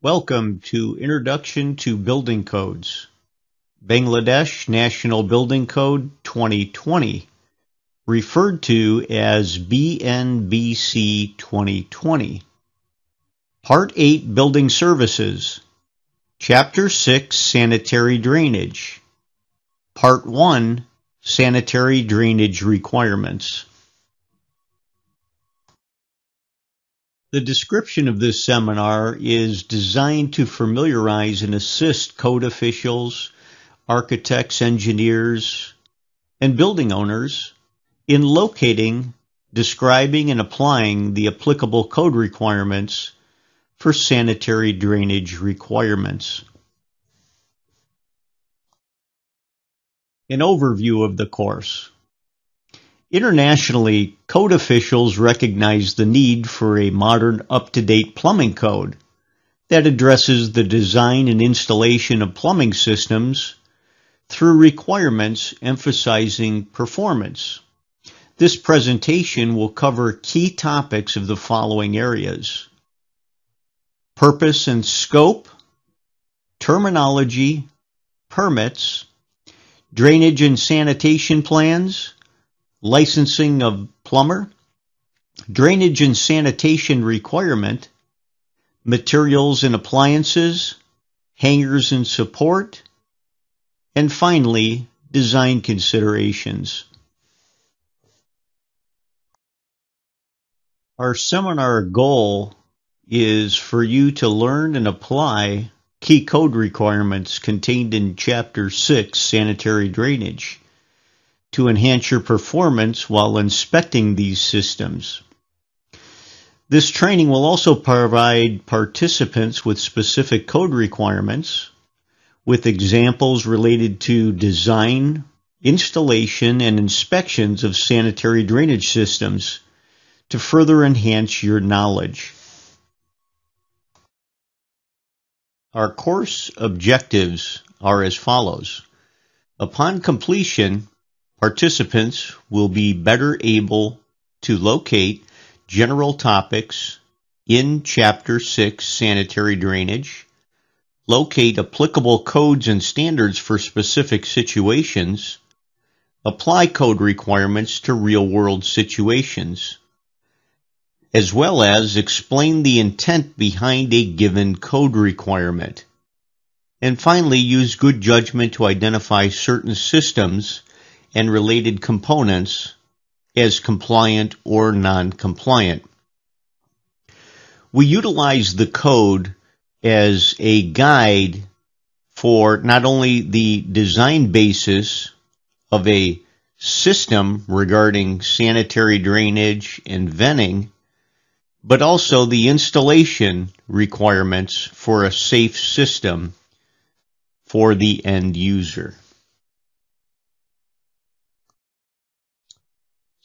Welcome to Introduction to Building Codes, Bangladesh National Building Code 2020, referred to as BNBC 2020. Part 8 Building Services, Chapter 6 Sanitary Drainage, Part 1 Sanitary Drainage Requirements. The description of this seminar is designed to familiarize and assist code officials, architects, engineers, and building owners in locating, describing, and applying the applicable code requirements for sanitary drainage requirements. An overview of the course. Internationally, code officials recognize the need for a modern, up-to-date plumbing code that addresses the design and installation of plumbing systems through requirements emphasizing performance. This presentation will cover key topics of the following areas: purpose and scope, terminology, permits, drainage and sanitation plans, licensing of plumber, drainage and sanitation requirement, materials and appliances, hangers and support, and finally, design considerations. Our seminar goal is for you to learn and apply key code requirements contained in Chapter 6, Sanitary Drainage, to enhance your performance while inspecting these systems. This training will also provide participants with specific code requirements, with examples related to design, installation, and inspections of sanitary drainage systems to further enhance your knowledge. Our course objectives are as follows. Upon completion, participants will be better able to locate general topics in Chapter 6 Sanitary Drainage, locate applicable codes and standards for specific situations, apply code requirements to real-world situations, as well as explain the intent behind a given code requirement, and finally use good judgment to identify certain systems and related components as compliant or non-compliant. We utilize the code as a guide for not only the design basis of a system regarding sanitary drainage and venting, but also the installation requirements for a safe system for the end user.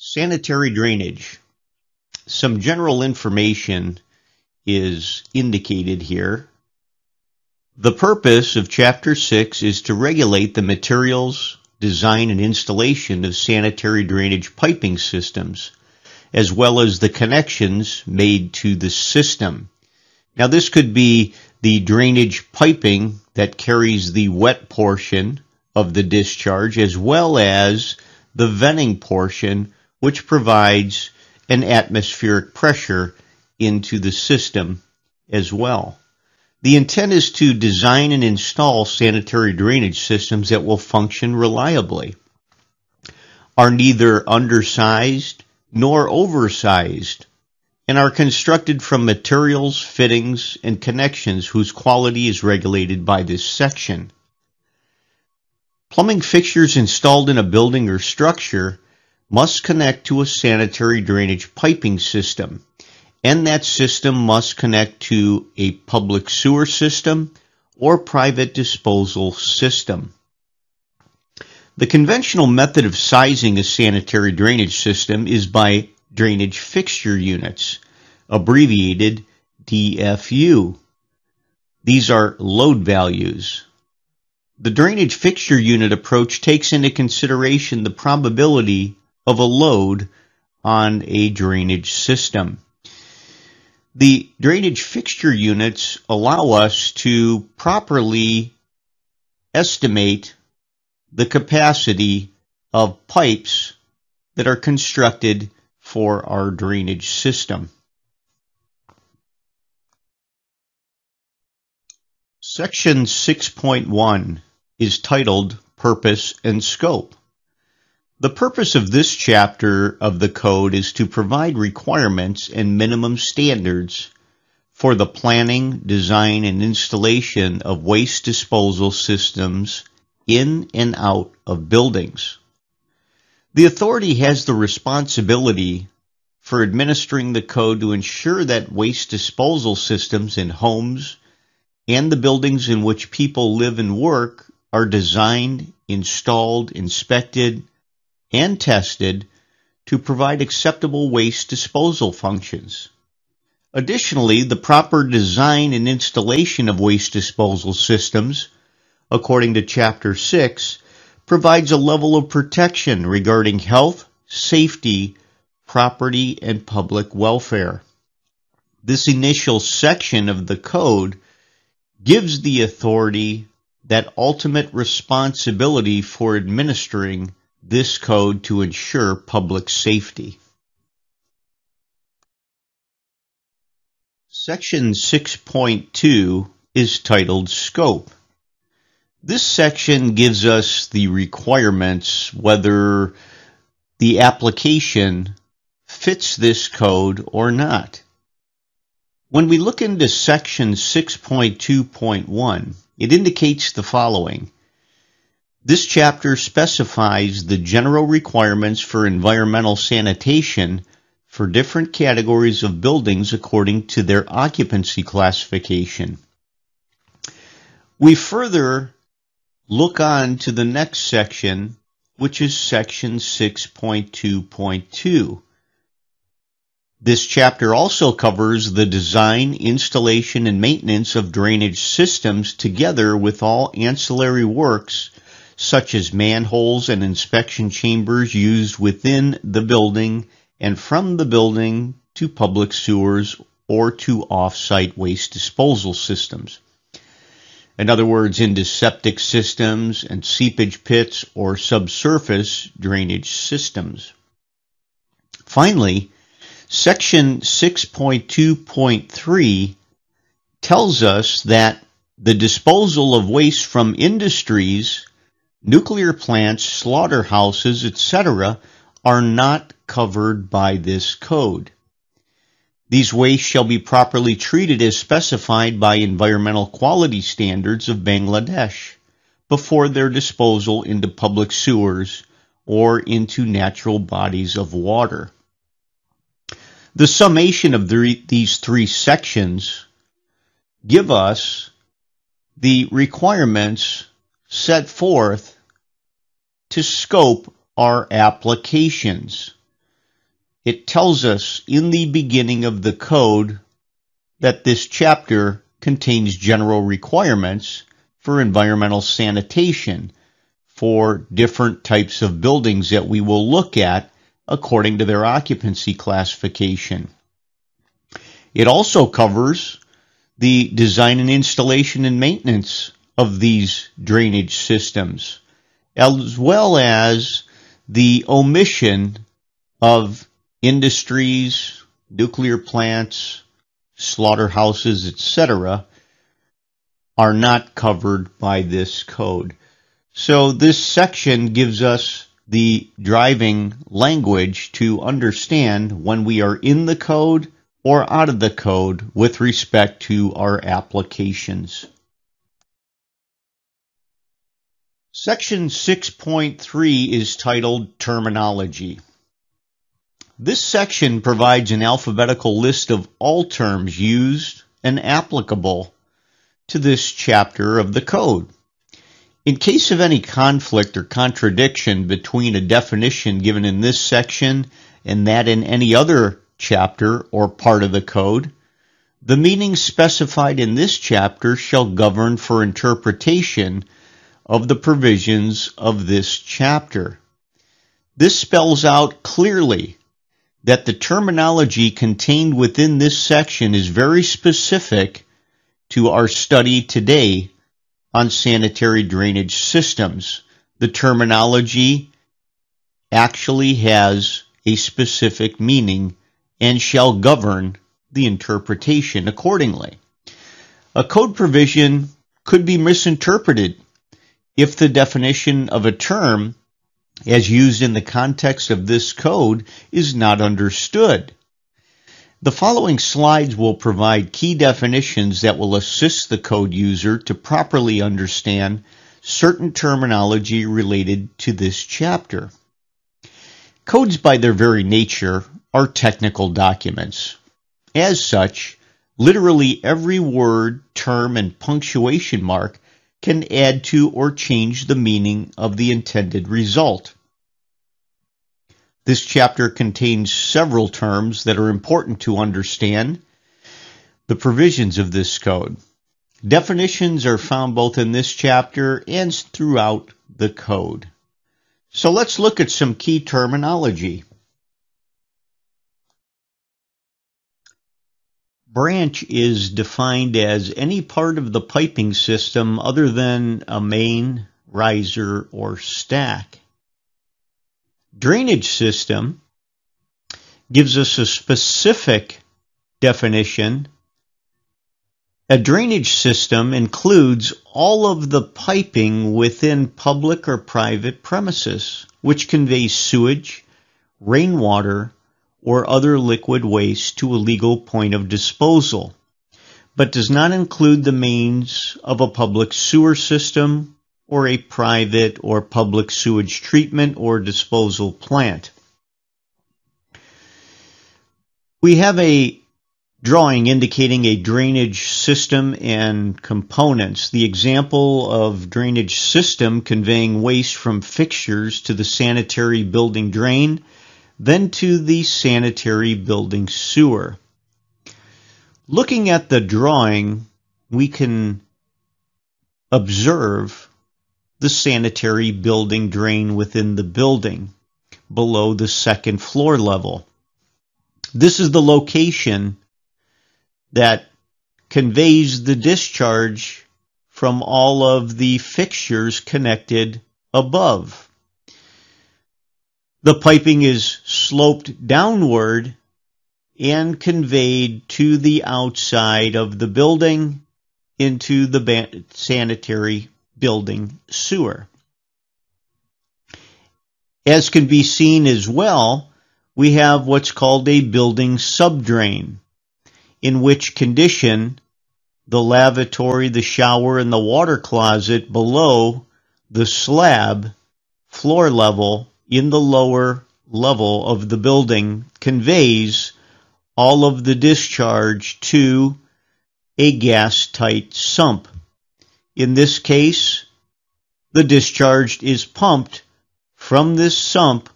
Sanitary drainage. Some general information is indicated here. The purpose of Chapter 6 is to regulate the materials, design, and installation of sanitary drainage piping systems, as well as the connections made to the system. Now, this could be the drainage piping that carries the wet portion of the discharge, as well as the venting portion, which provides an atmospheric pressure into the system as well. The intent is to design and install sanitary drainage systems that will function reliably, are neither undersized nor oversized, and are constructed from materials, fittings, and connections whose quality is regulated by this section. Plumbing fixtures installed in a building or structure must connect to a sanitary drainage piping system, and that system must connect to a public sewer system or private disposal system. The conventional method of sizing a sanitary drainage system is by drainage fixture units, abbreviated DFU. These are load values. The drainage fixture unit approach takes into consideration the probability of a load on a drainage system. The drainage fixture units allow us to properly estimate the capacity of pipes that are constructed for our drainage system. Section 6.1 is titled Purpose and Scope. The purpose of this chapter of the code is to provide requirements and minimum standards for the planning, design, and installation of waste disposal systems in and out of buildings. The authority has the responsibility for administering the code to ensure that waste disposal systems in homes and the buildings in which people live and work are designed, installed, inspected, and tested to provide acceptable waste disposal functions. Additionally, the proper design and installation of waste disposal systems, according to Chapter 6, provides a level of protection regarding health, safety, property, and public welfare. This initial section of the code gives the authority that ultimate responsibility for administering this code to ensure public safety. Section 6.2 is titled Scope. This section gives us the requirements whether the application fits this code or not. When we look into section 6.2.1, it indicates the following. This chapter specifies the general requirements for environmental sanitation for different categories of buildings according to their occupancy classification. We further look on to the next section, which is section 6.2.2. This chapter also covers the design, installation, and maintenance of drainage systems together with all ancillary works such as manholes and inspection chambers used within the building and from the building to public sewers or to off-site waste disposal systems. In other words, into septic systems and seepage pits or subsurface drainage systems. Finally, Section 6.2.3 tells us that the disposal of waste from industries, nuclear plants, slaughterhouses, etc. are not covered by this code. These wastes shall be properly treated as specified by environmental quality standards of Bangladesh before their disposal into public sewers or into natural bodies of water. The summation of these three sections give us the requirements set forth to scope our applications. It tells us in the beginning of the code that this chapter contains general requirements for environmental sanitation for different types of buildings that we will look at according to their occupancy classification. It also covers the design and installation and maintenance of these drainage systems, as well as the omission of industries, nuclear plants, slaughterhouses, etc. are not covered by this code. So this section gives us the driving language to understand when we are in the code or out of the code with respect to our applications. Section 6.3 is titled Terminology. This section provides an alphabetical list of all terms used and applicable to this chapter of the code. In case of any conflict or contradiction between a definition given in this section and that in any other chapter or part of the code, the meaning specified in this chapter shall govern for interpretation of the provisions of this chapter. This spells out clearly that the terminology contained within this section is very specific to our study today on sanitary drainage systems. The terminology actually has a specific meaning and shall govern the interpretation accordingly. A code provision could be misinterpreted if the definition of a term, as used in the context of this code, is not understood. The following slides will provide key definitions that will assist the code user to properly understand certain terminology related to this chapter. Codes, by their very nature, are technical documents. As such, literally every word, term, and punctuation mark can add to or change the meaning of the intended result. This chapter contains several terms that are important to understand the provisions of this code. Definitions are found both in this chapter and throughout the code. So let's look at some key terminology. Branch is defined as any part of the piping system other than a main, riser, or stack. Drainage system gives us a specific definition. A drainage system includes all of the piping within public or private premises, which conveys sewage, rainwater, or other liquid waste to a legal point of disposal, but does not include the mains of a public sewer system or a private or public sewage treatment or disposal plant. We have a drawing indicating a drainage system and components. The example of drainage system conveying waste from fixtures to the sanitary building drain, then to the sanitary building sewer. Looking at the drawing, we can observe the sanitary building drain within the building below the second floor level. This is the location that conveys the discharge from all of the fixtures connected above. The piping is sloped downward and conveyed to the outside of the building into the sanitary building sewer. As can be seen as well, we have what's called a building subdrain, in which condition the lavatory, the shower, and the water closet below the slab floor level in the lower level of the building conveys all of the discharge to a gas-tight sump. In this case, the discharge is pumped from this sump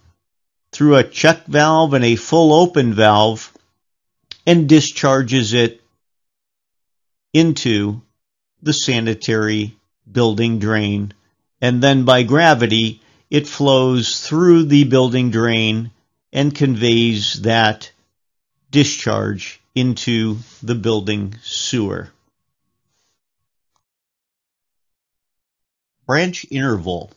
through a check valve and a full open valve and discharges it into the sanitary building drain, and then by gravity it flows through the building drain and conveys that discharge into the building sewer. Branch interval.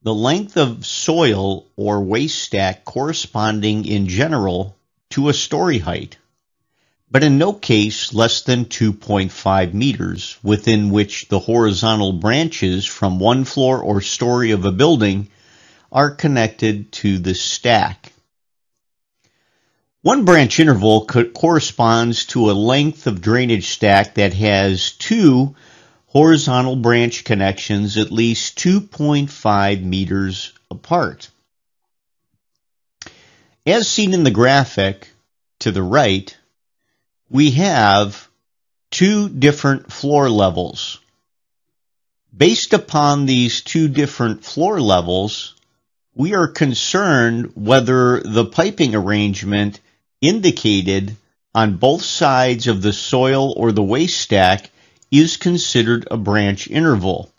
The length of soil or waste stack corresponding in general to a story height, but in no case less than 2.5 meters, within which the horizontal branches from one floor or story of a building are connected to the stack. One branch interval corresponds to a length of drainage stack that has two horizontal branch connections at least 2.5 meters apart. As seen in the graphic to the right, we have two different floor levels. Based upon these two different floor levels, we are concerned whether the piping arrangement indicated on both sides of the soil or the waste stack is considered a branch interval.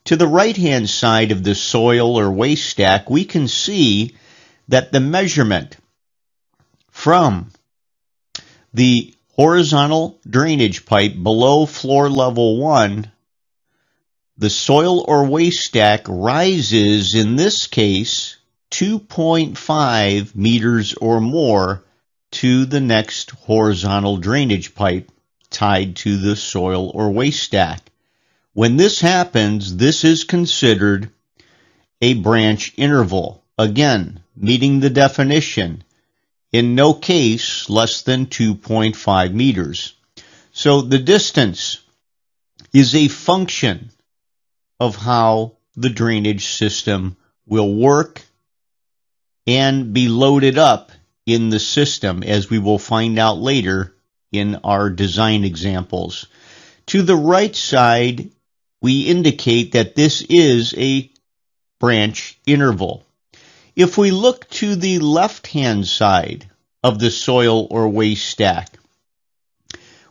To the right-hand side of the soil or waste stack, we can see that the measurement from the horizontal drainage pipe below floor level 1, the soil or waste stack rises, in this case, 2.5 meters or more to the next horizontal drainage pipe tied to the soil or waste stack. When this happens, this is considered a branch interval. Again, meeting the definition. In no case less than 2.5 meters. So the distance is a function of how the drainage system will work and be loaded up in the system, as we will find out later in our design examples. To the right side, we indicate that this is a branch interval. If we look to the left-hand side of the soil or waste stack,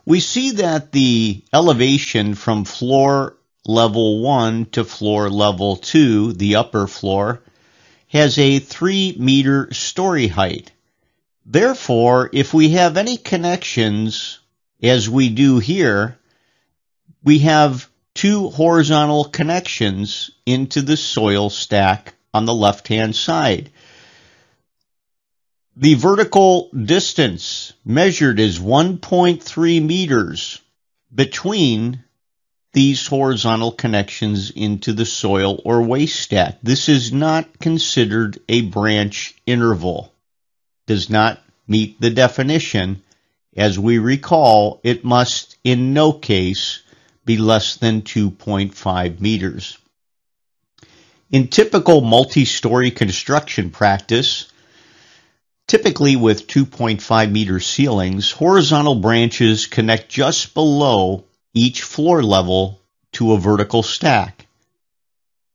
we see that the elevation from floor level 1 to floor level 2, the upper floor, has a 3-meter story height. Therefore, if we have any connections, as we do here, we have 2 horizontal connections into the soil stack on the left-hand side. The vertical distance measured is 1.3 meters between these horizontal connections into the soil or waste stack. This is not considered a branch interval. Does not meet the definition. As we recall, it must in no case be less than 2.5 meters. In typical multi-story construction practice, typically with 2.5 meter ceilings, horizontal branches connect just below each floor level to a vertical stack.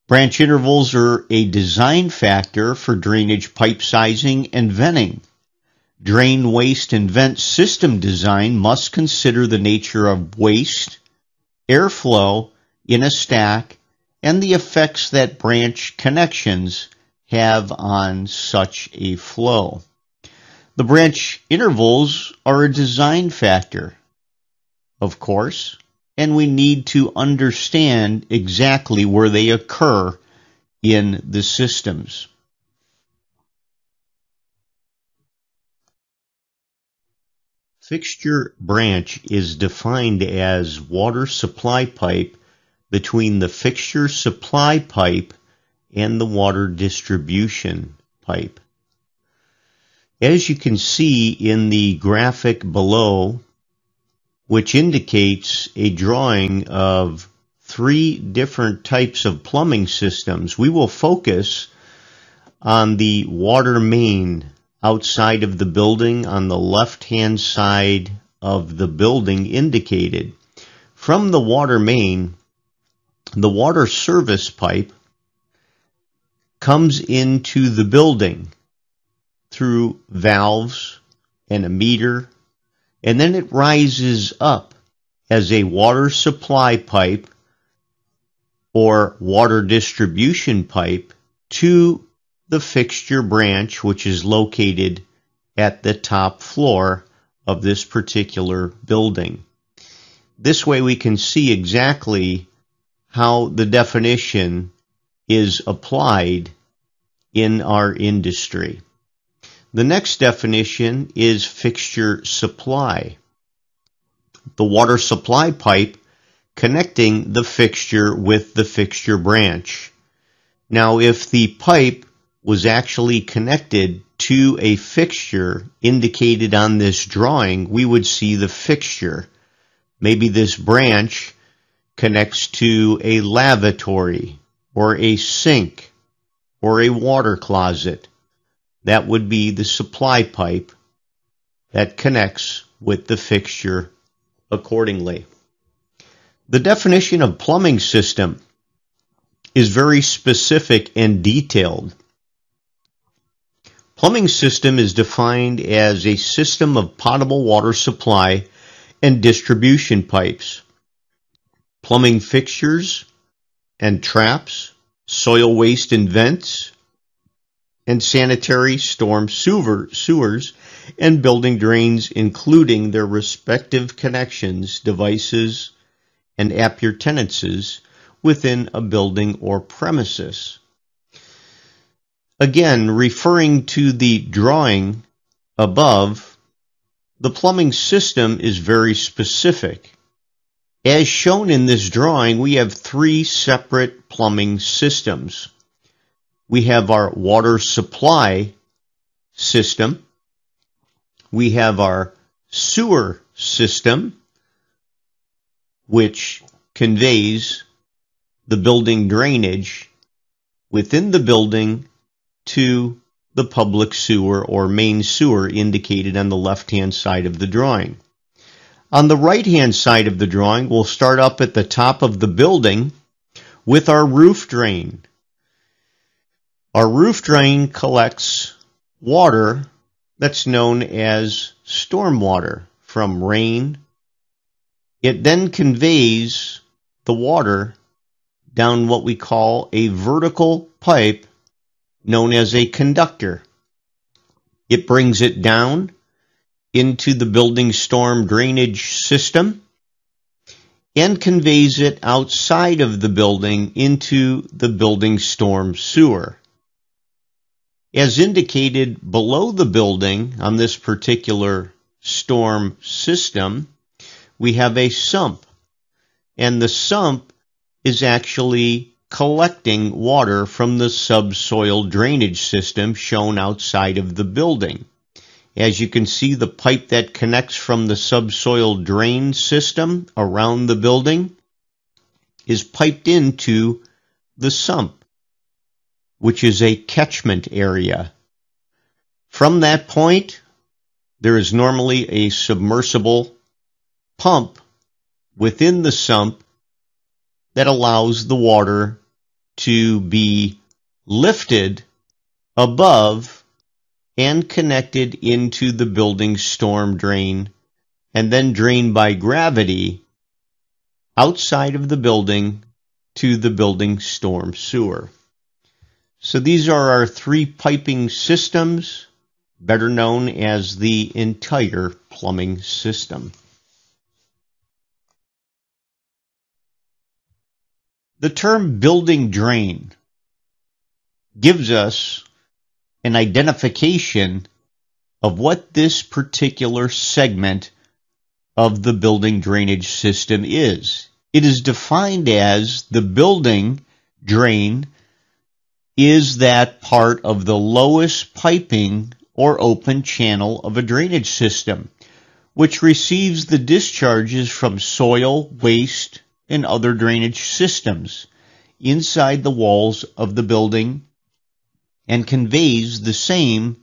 Branch intervals are a design factor for drainage pipe sizing and venting. Drain, waste, and vent system design must consider the nature of waste, airflow in a stack, and the effects that branch connections have on such a flow. The branch intervals are a design factor, of course, and we need to understand exactly where they occur in the systems. Fixture branch is defined as water supply pipe between the fixture supply pipe and the water distribution pipe. As you can see in the graphic below, which indicates a drawing of 3 different types of plumbing systems, we will focus on the water main outside of the building on the left-hand side of the building indicated. From the water main, the water service pipe comes into the building through valves and a meter, and then it rises up as a water supply pipe or water distribution pipe to the fixture branch, which is located at the top floor of this particular building. This way we can see exactly how the definition is applied in our industry. The next definition is fixture supply. The water supply pipe connecting the fixture with the fixture branch. Now, if the pipe was actually connected to a fixture indicated on this drawing, we would see the fixture. Maybe this branch connects to a lavatory or a sink or a water closet. That would be the supply pipe that connects with the fixture accordingly. The definition of plumbing system is very specific and detailed. Plumbing system is defined as a system of potable water supply and distribution pipes, plumbing fixtures and traps, soil waste and vents, and sanitary storm sewers, and building drains, including their respective connections, devices, and appurtenances within a building or premises. Again, referring to the drawing above, the plumbing system is very specific. As shown in this drawing, we have three separate plumbing systems. We have our water supply system. We have our sewer system, which conveys the building drainage within the building to the public sewer or main sewer indicated on the left-hand side of the drawing. On the right-hand side of the drawing, we'll start up at the top of the building with our roof drain. Our roof drain collects water that's known as stormwater from rain. It then conveys the water down what we call a vertical pipe known as a conductor. It brings it down into the building storm drainage system and conveys it outside of the building into the building storm sewer. As indicated below the building on this particular storm system, we have a sump, and the sump is actually collecting water from the subsoil drainage system shown outside of the building. As you can see, the pipe that connects from the subsoil drain system around the building is piped into the sump, which is a catchment area. From that point, there is normally a submersible pump within the sump that allows the water to be lifted above and connected into the building storm drain and then drained by gravity outside of the building to the building storm sewer. So these are our three piping systems, better known as the entire plumbing system. The term building drain gives us an identification of what this particular segment of the building drainage system is. It is defined as the building drain is that part of the lowest piping or open channel of a drainage system, which receives the discharges from soil, waste, and other drainage systems inside the walls of the building and conveys the same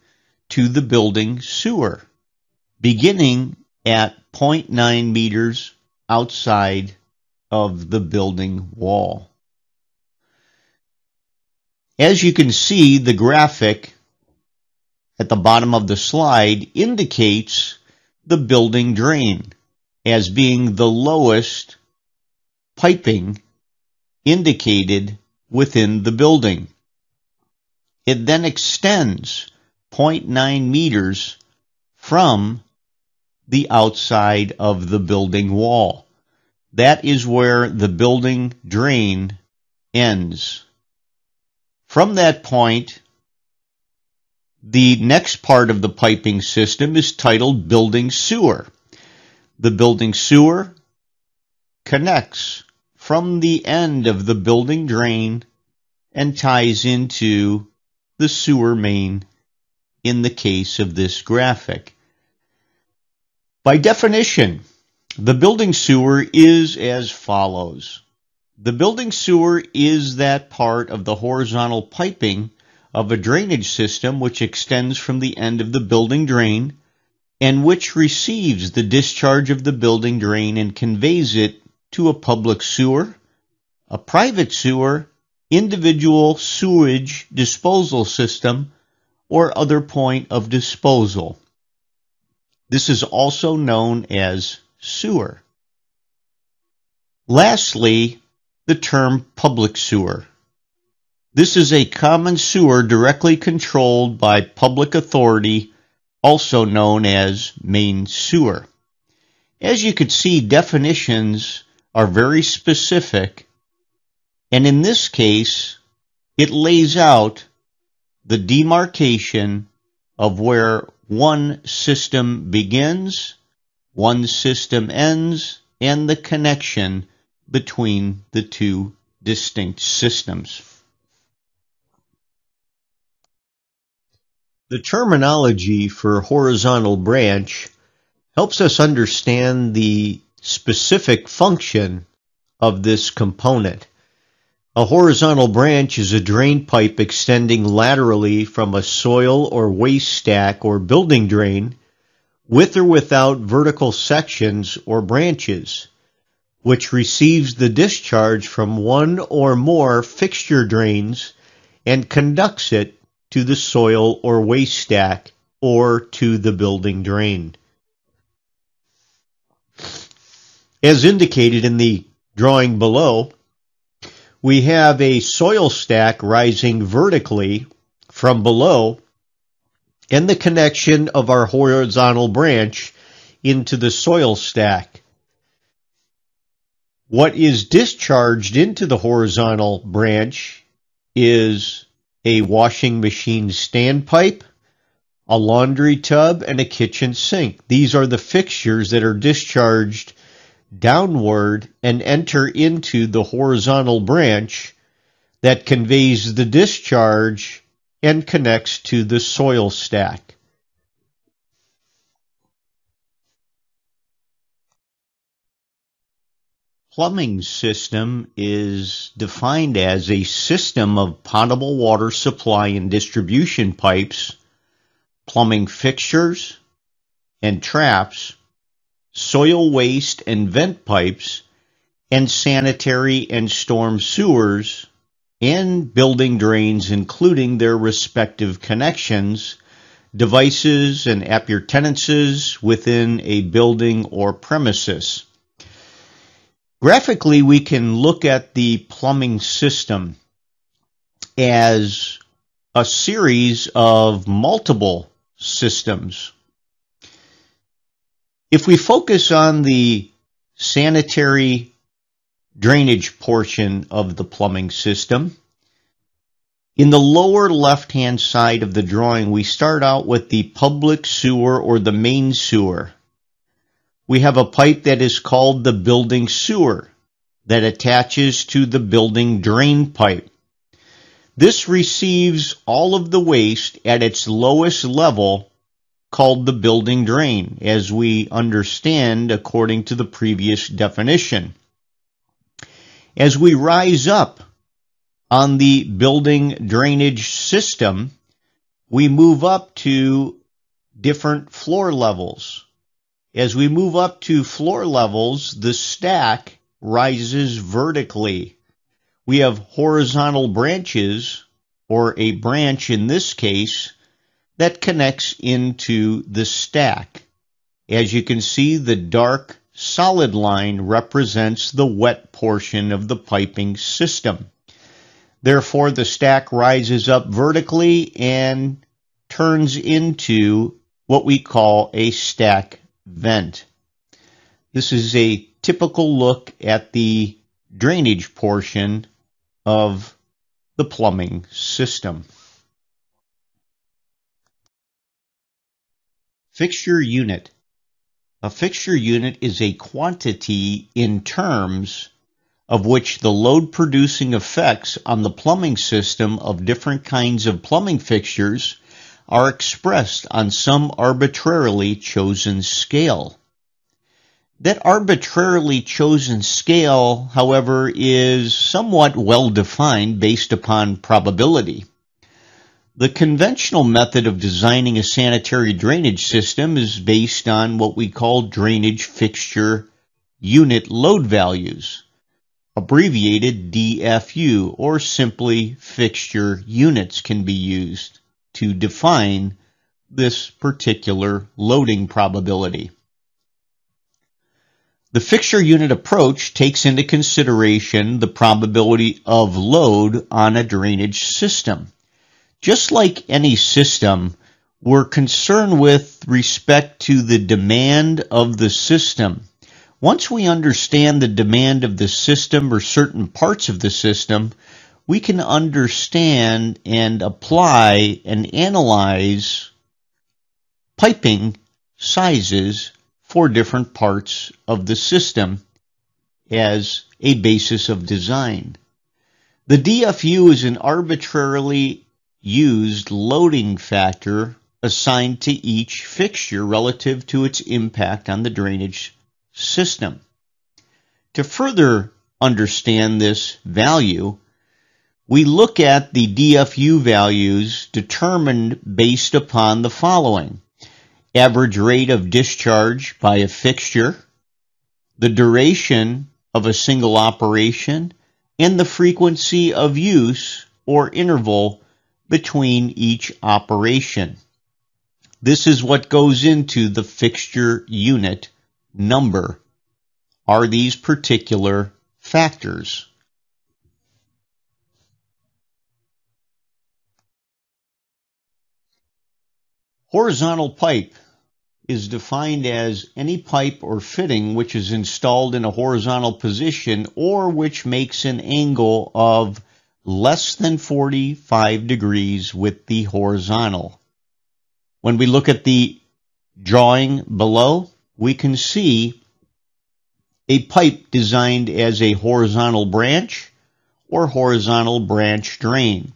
to the building sewer, beginning at 0.9 meters outside of the building wall. As you can see, the graphic at the bottom of the slide indicates the building drain as being the lowest piping indicated within the building. It then extends 0.9 meters from the outside of the building wall. That is where the building drain ends. From that point, the next part of the piping system is titled building sewer. The building sewer connects from the end of the building drain and ties into the sewer main in the case of this graphic. By definition, the building sewer is as follows. The building sewer is that part of the horizontal piping of a drainage system which extends from the end of the building drain and which receives the discharge of the building drain and conveys it to a public sewer, a private sewer, individual sewage disposal system, or other point of disposal. This is also known as sewer. Lastly, the term public sewer. This is a common sewer directly controlled by public authority also known as main sewer. As you can see, definitions are very specific, and in this case, it lays out the demarcation of where one system begins, one system ends, and the connection between the two distinct systems. The terminology for horizontal branch helps us understand the specific function of this component. A horizontal branch is a drain pipe extending laterally from a soil or waste stack or building drain, with or without vertical sections or branches, which receives the discharge from one or more fixture drains and conducts it to the soil or waste stack or to the building drain. As indicated in the drawing below, we have a soil stack rising vertically from below and the connection of our horizontal branch into the soil stack. What is discharged into the horizontal branch is a washing machine standpipe, a laundry tub, and a kitchen sink. These are the fixtures that are discharged downward and enter into the horizontal branch that conveys the discharge and connects to the soil stack. Plumbing system is defined as a system of potable water supply and distribution pipes, plumbing fixtures and traps, soil waste and vent pipes, and sanitary and storm sewers, and building drains including their respective connections, devices, and appurtenances within a building or premises. Graphically, we can look at the plumbing system as a series of multiple systems. If we focus on the sanitary drainage portion of the plumbing system, in the lower left-hand side of the drawing, we start out with the public sewer or the main sewer. We have a pipe that is called the building sewer that attaches to the building drain pipe. This receives all of the waste at its lowest level, called the building drain, as we understand according to the previous definition. As we rise up on the building drainage system, we move up to different floor levels. As we move up to floor levels, the stack rises vertically. We have horizontal branches, or a branch in this case, that connects into the stack. As you can see, the dark solid line represents the wet portion of the piping system. Therefore, the stack rises up vertically and turns into what we call a stack vent. This is a typical look at the drainage portion of the plumbing system. Fixture unit. A fixture unit is a quantity in terms of which the load-producing effects on the plumbing system of different kinds of plumbing fixtures are expressed on some arbitrarily chosen scale. That arbitrarily chosen scale, however, is somewhat well-defined based upon probability. The conventional method of designing a sanitary drainage system is based on what we call drainage fixture unit load values, abbreviated DFU, or simply fixture units can be used to define this particular loading probability. The fixture unit approach takes into consideration the probability of load on a drainage system. Just like any system, we're concerned with respect to the demand of the system. Once we understand the demand of the system or certain parts of the system, we can understand and apply and analyze piping sizes for different parts of the system as a basis of design. The DFU is an arbitrarily used loading factor assigned to each fixture relative to its impact on the drainage system. To further understand this value, we look at the DFU values determined based upon the following: average rate of discharge by a fixture, the duration of a single operation, and the frequency of use or interval between each operation. This is what goes into the fixture unit number, are these particular factors. Horizontal pipe is defined as any pipe or fitting which is installed in a horizontal position or which makes an angle of less than 45 degrees with the horizontal. When we look at the drawing below, we can see a pipe designed as a horizontal branch or horizontal branch drain.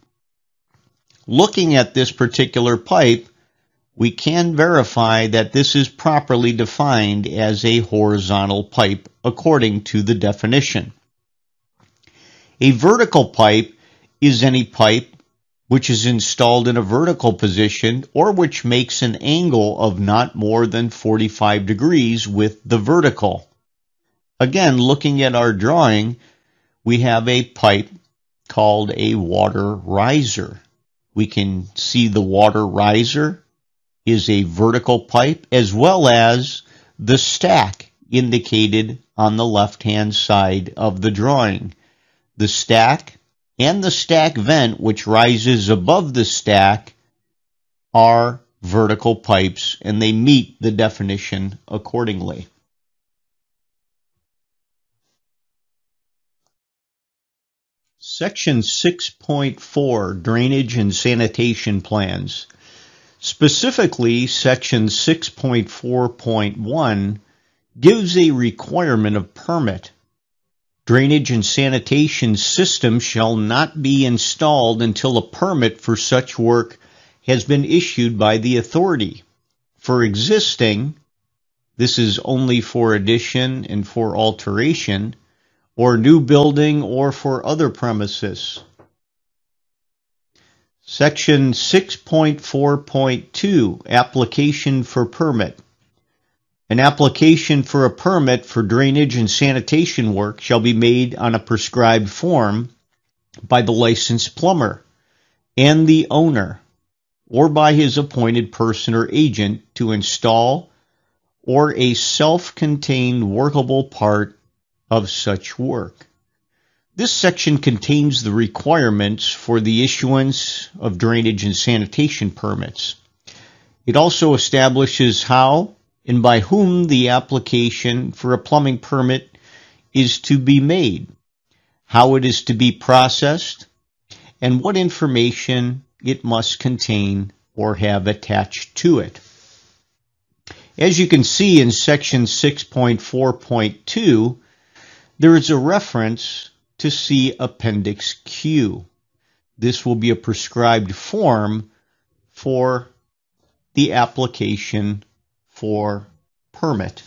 Looking at this particular pipe, we can verify that this is properly defined as a horizontal pipe according to the definition. A vertical pipe is any pipe which is installed in a vertical position or which makes an angle of not more than 45 degrees with the vertical. Again, looking at our drawing, we have a pipe called a water riser. We can see the water riser is a vertical pipe, as well as the stack indicated on the left-hand side of the drawing. The stack and the stack vent, which rises above the stack, are vertical pipes, and they meet the definition accordingly. Section 6.4, Drainage and Sanitation Plans. Specifically, Section 6.4.1 gives a requirement of permit. Drainage and sanitation systems shall not be installed until a permit for such work has been issued by the authority. For existing, this is only for addition and for alteration, or new building or for other premises. Section 6.4.2, Application for Permit. An application for a permit for drainage and sanitation work shall be made on a prescribed form by the licensed plumber and the owner, or by his appointed person or agent to install or a self-contained workable part of such work. This section contains the requirements for the issuance of drainage and sanitation permits. It also establishes how and by whom the application for a plumbing permit is to be made, how it is to be processed, and what information it must contain or have attached to it. As you can see in section 6.4.2, there is a reference to see Appendix Q. This will be a prescribed form for the application for permit.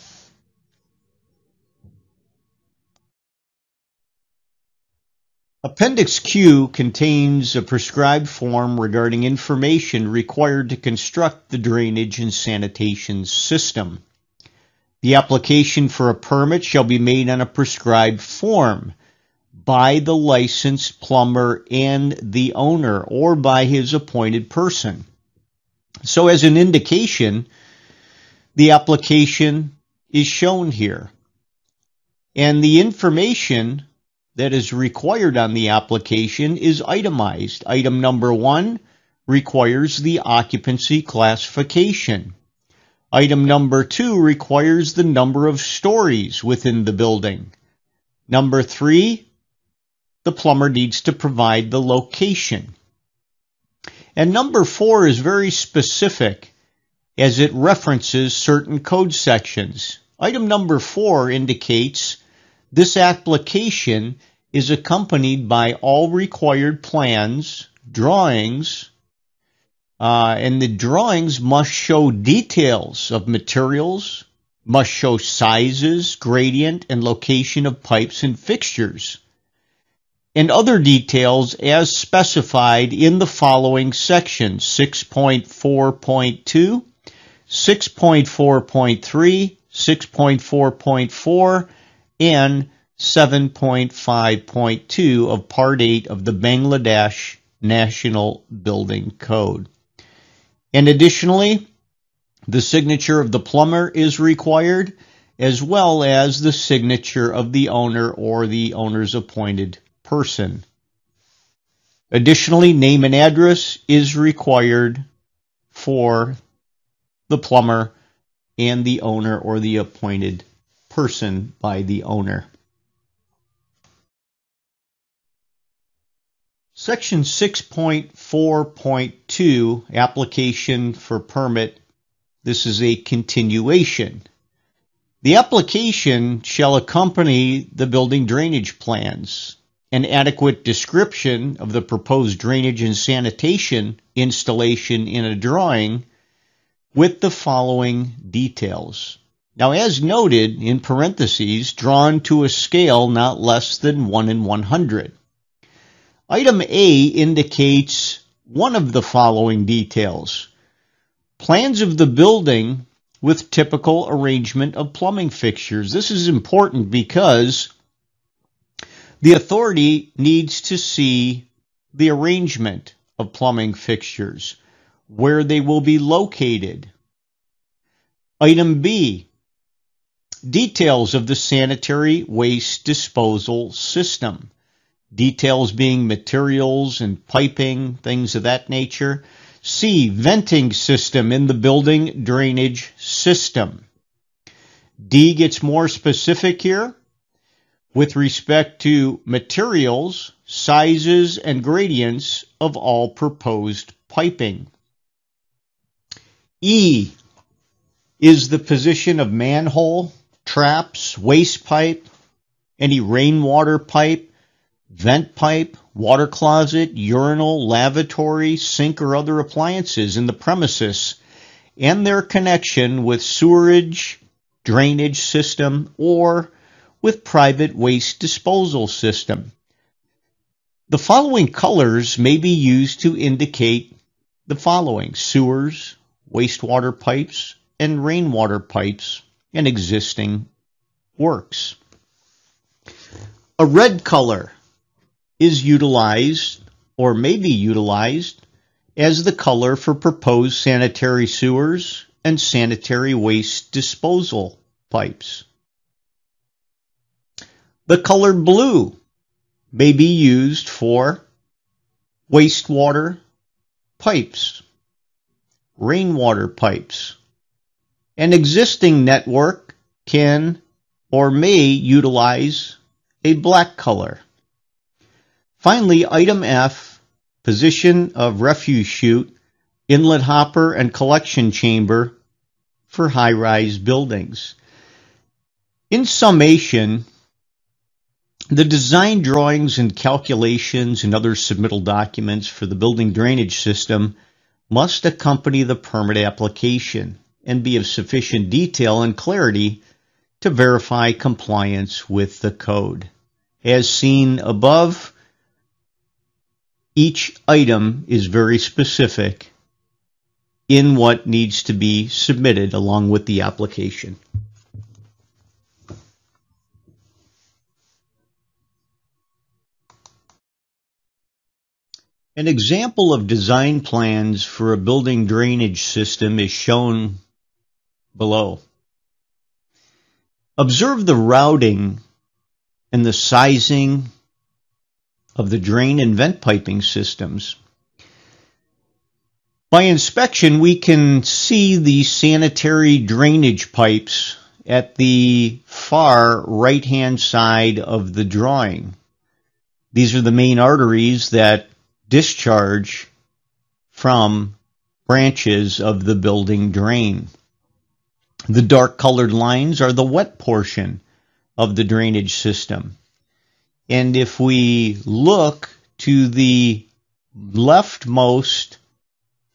Appendix Q contains a prescribed form regarding information required to construct the drainage and sanitation system. The application for a permit shall be made on a prescribed form by the licensed plumber and the owner, or by his appointed person. So as an indication, the application is shown here. And the information that is required on the application is itemized. Item number 1, requires the occupancy classification. Item number 2 requires the number of stories within the building. Number 3, the plumber needs to provide the location. And number 4 is very specific as it references certain code sections. Item number 4 indicates this application is accompanied by all required plans, drawings, and the drawings must show details of materials, must show sizes, gradient, and location of pipes and fixtures, and other details as specified in the following sections: 6.4.2, 6.4.3, 6.4.4, and 7.5.2 of Part 8 of the Bangladesh National Building Code. And additionally, the signature of the plumber is required, as well as the signature of the owner or the owner's appointed person. Additionally, name and address is required for the plumber and the owner or the appointed person by the owner. Section 6.4.2, Application for Permit. This is a continuation. The application shall accompany the building drainage plans, an adequate description of the proposed drainage and sanitation installation in a drawing with the following details. Now, as noted in parentheses, drawn to a scale not less than 1 in 100. Item A indicates one of the following details: plans of the building with typical arrangement of plumbing fixtures. This is important because the authority needs to see the arrangement of plumbing fixtures, where they will be located. Item B, details of the sanitary waste disposal system. Details being materials and piping, things of that nature. C, venting system in the building drainage system. D gets more specific here with respect to materials, sizes, and gradients of all proposed piping. E is the position of manhole, traps, waste pipe, any rainwater pipe, vent pipe, water closet, urinal, lavatory, sink, or other appliances in the premises, and their connection with sewerage, drainage system, or with private waste disposal system. The following colors may be used to indicate the following: sewers, wastewater pipes, and rainwater pipes, and existing works. A red color is utilized or may be utilized as the color for proposed sanitary sewers and sanitary waste disposal pipes. The color blue may be used for wastewater pipes, rainwater pipes. An existing network can or may utilize a black color. Finally, item F, position of refuse chute, inlet hopper, and collection chamber for high-rise buildings. In summation, the design drawings and calculations and other submittal documents for the building drainage system must accompany the permit application and be of sufficient detail and clarity to verify compliance with the code. As seen above, each item is very specific in what needs to be submitted along with the application. An example of design plans for a building drainage system is shown below. Observe the routing and the sizing of the drain and vent piping systems. By inspection, we can see the sanitary drainage pipes at the far right-hand side of the drawing. These are the main arteries that discharge from branches of the building drain. The dark colored lines are the wet portion of the drainage system. And if we look to the leftmost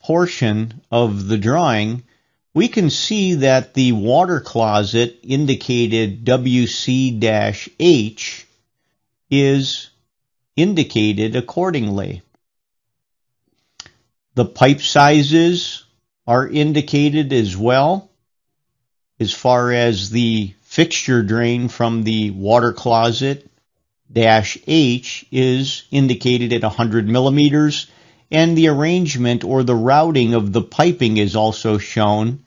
portion of the drawing, we can see that the water closet indicated WC-H is indicated accordingly. The pipe sizes are indicated as well, as far as the fixture drain from the water closet -H is indicated at 100 millimeters, and the arrangement or the routing of the piping is also shown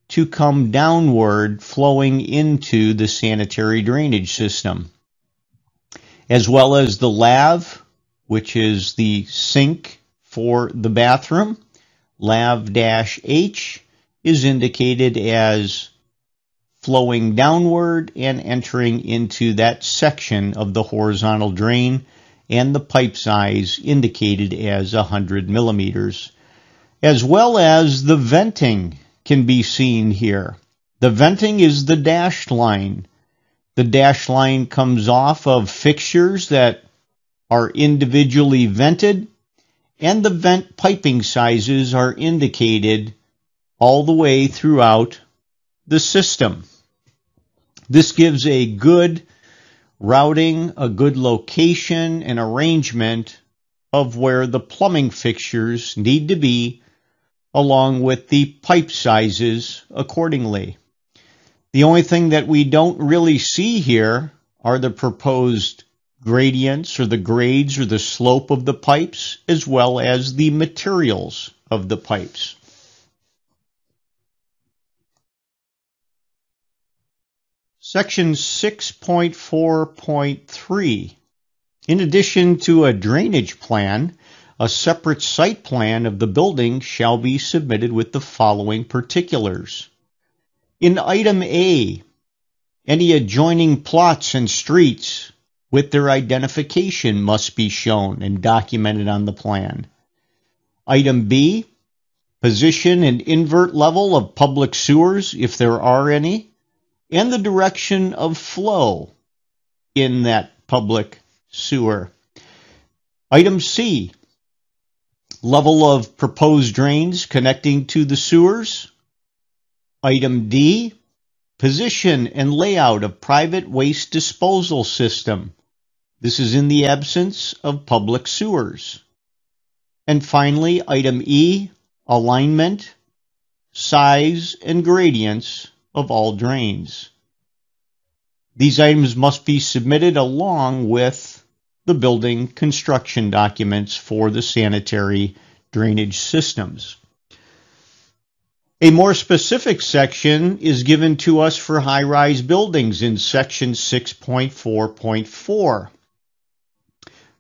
to come downward, flowing into the sanitary drainage system, as well as the lav, which is the sink for the bathroom. Lav-H is indicated as flowing downward and entering into that section of the horizontal drain, and the pipe size indicated as 100 millimeters. As well as the venting can be seen here. The venting is the dashed line. The dashed line comes off of fixtures that are individually vented, and the vent piping sizes are indicated all the way throughout the system. This gives a good routing, a good location and arrangement of where the plumbing fixtures need to be, along with the pipe sizes accordingly. The only thing that we don't really see here are the proposed gradients or the grades or the slope of the pipes, as well as the materials of the pipes. Section 6.4.3. In addition to a drainage plan, a separate site plan of the building shall be submitted with the following particulars. In item A, any adjoining plots and streets with their identification must be shown and documented on the plan. Item B, position and invert level of public sewers, if there are any, and the direction of flow in that public sewer. Item C, level of proposed drains connecting to the sewers. Item D, position and layout of private waste disposal system. This is in the absence of public sewers. And finally, item E, alignment, size, and gradients of all drains. These items must be submitted along with the building construction documents for the sanitary drainage systems. A more specific section is given to us for high-rise buildings in section 6.4.4.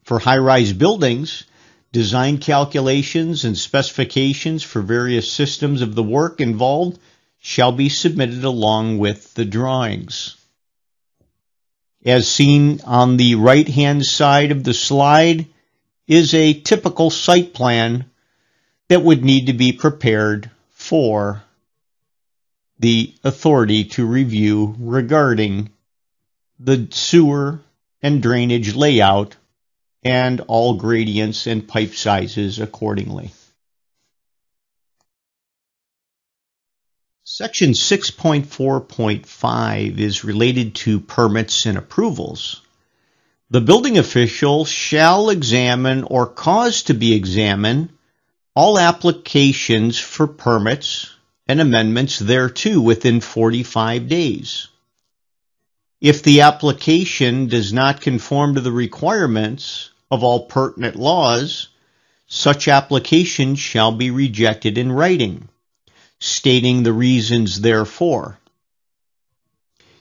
For high-rise buildings, design calculations and specifications for various systems of the work involved shall be submitted along with the drawings. As seen on the right-hand side of the slide is a typical site plan that would need to be prepared for the authority to review regarding the sewer and drainage layout and all gradients and pipe sizes accordingly. Section 6.4.5 is related to permits and approvals. The building official shall examine or cause to be examined all applications for permits and amendments thereto within 45 days. If the application does not conform to the requirements of all pertinent laws, such application shall be rejected in writing, stating the reasons therefor.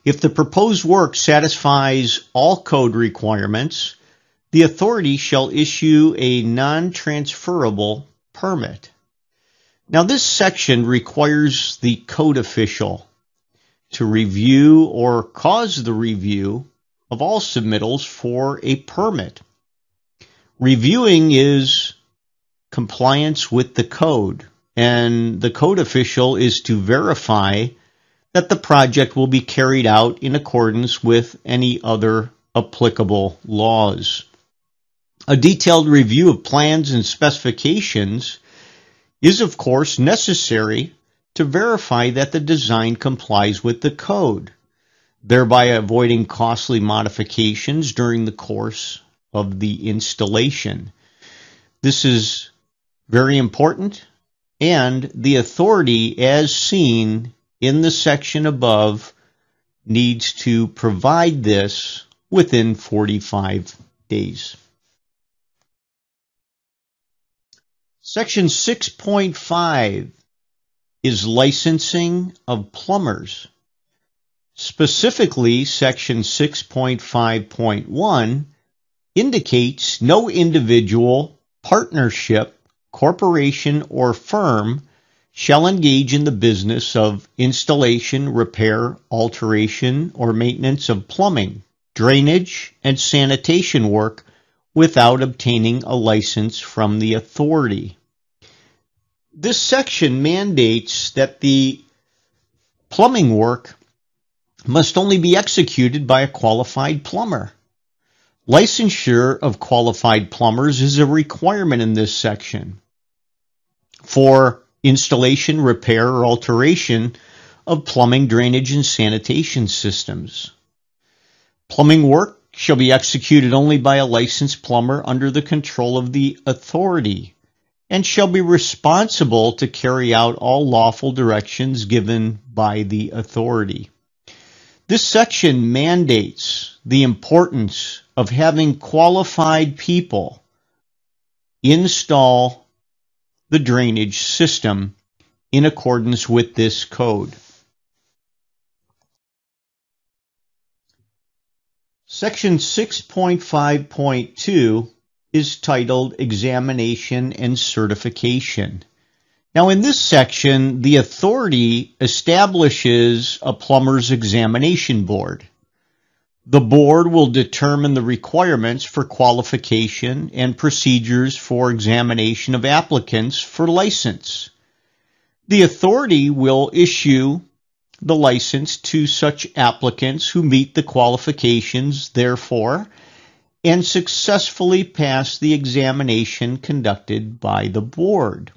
If the proposed work satisfies all code requirements, the authority shall issue a non-transferable permit. Now, this section requires the code official to review or cause the review of all submittals for a permit. Reviewing is compliance with the code, and the code official is to verify that the project will be carried out in accordance with any other applicable laws. A detailed review of plans and specifications is, of course, necessary to verify that the design complies with the code, thereby avoiding costly modifications during the course of the installation. This is very important, and the authority, as seen in the section above, needs to provide this within 45 days. Section 6.5 is licensing of plumbers. Specifically, Section 6.5.1 indicates no individual, partnership, corporation, or firm shall engage in the business of installation, repair, alteration, or maintenance of plumbing, drainage, and sanitation work without obtaining a license from the authority. This section mandates that the plumbing work must only be executed by a qualified plumber. Licensure of qualified plumbers is a requirement in this section for installation, repair, or alteration of plumbing, drainage, and sanitation systems. Plumbing work shall be executed only by a licensed plumber under the control of the authority, and shall be responsible to carry out all lawful directions given by the authority. This section mandates the importance of having qualified people install the drainage system in accordance with this code. Section 6.5.2 is titled Examination and Certification. Now, in this section, the authority establishes a plumber's examination board. The board will determine the requirements for qualification and procedures for examination of applicants for license. The authority will issue the license to such applicants who meet the qualifications therefor and successfully pass the examination conducted by the board.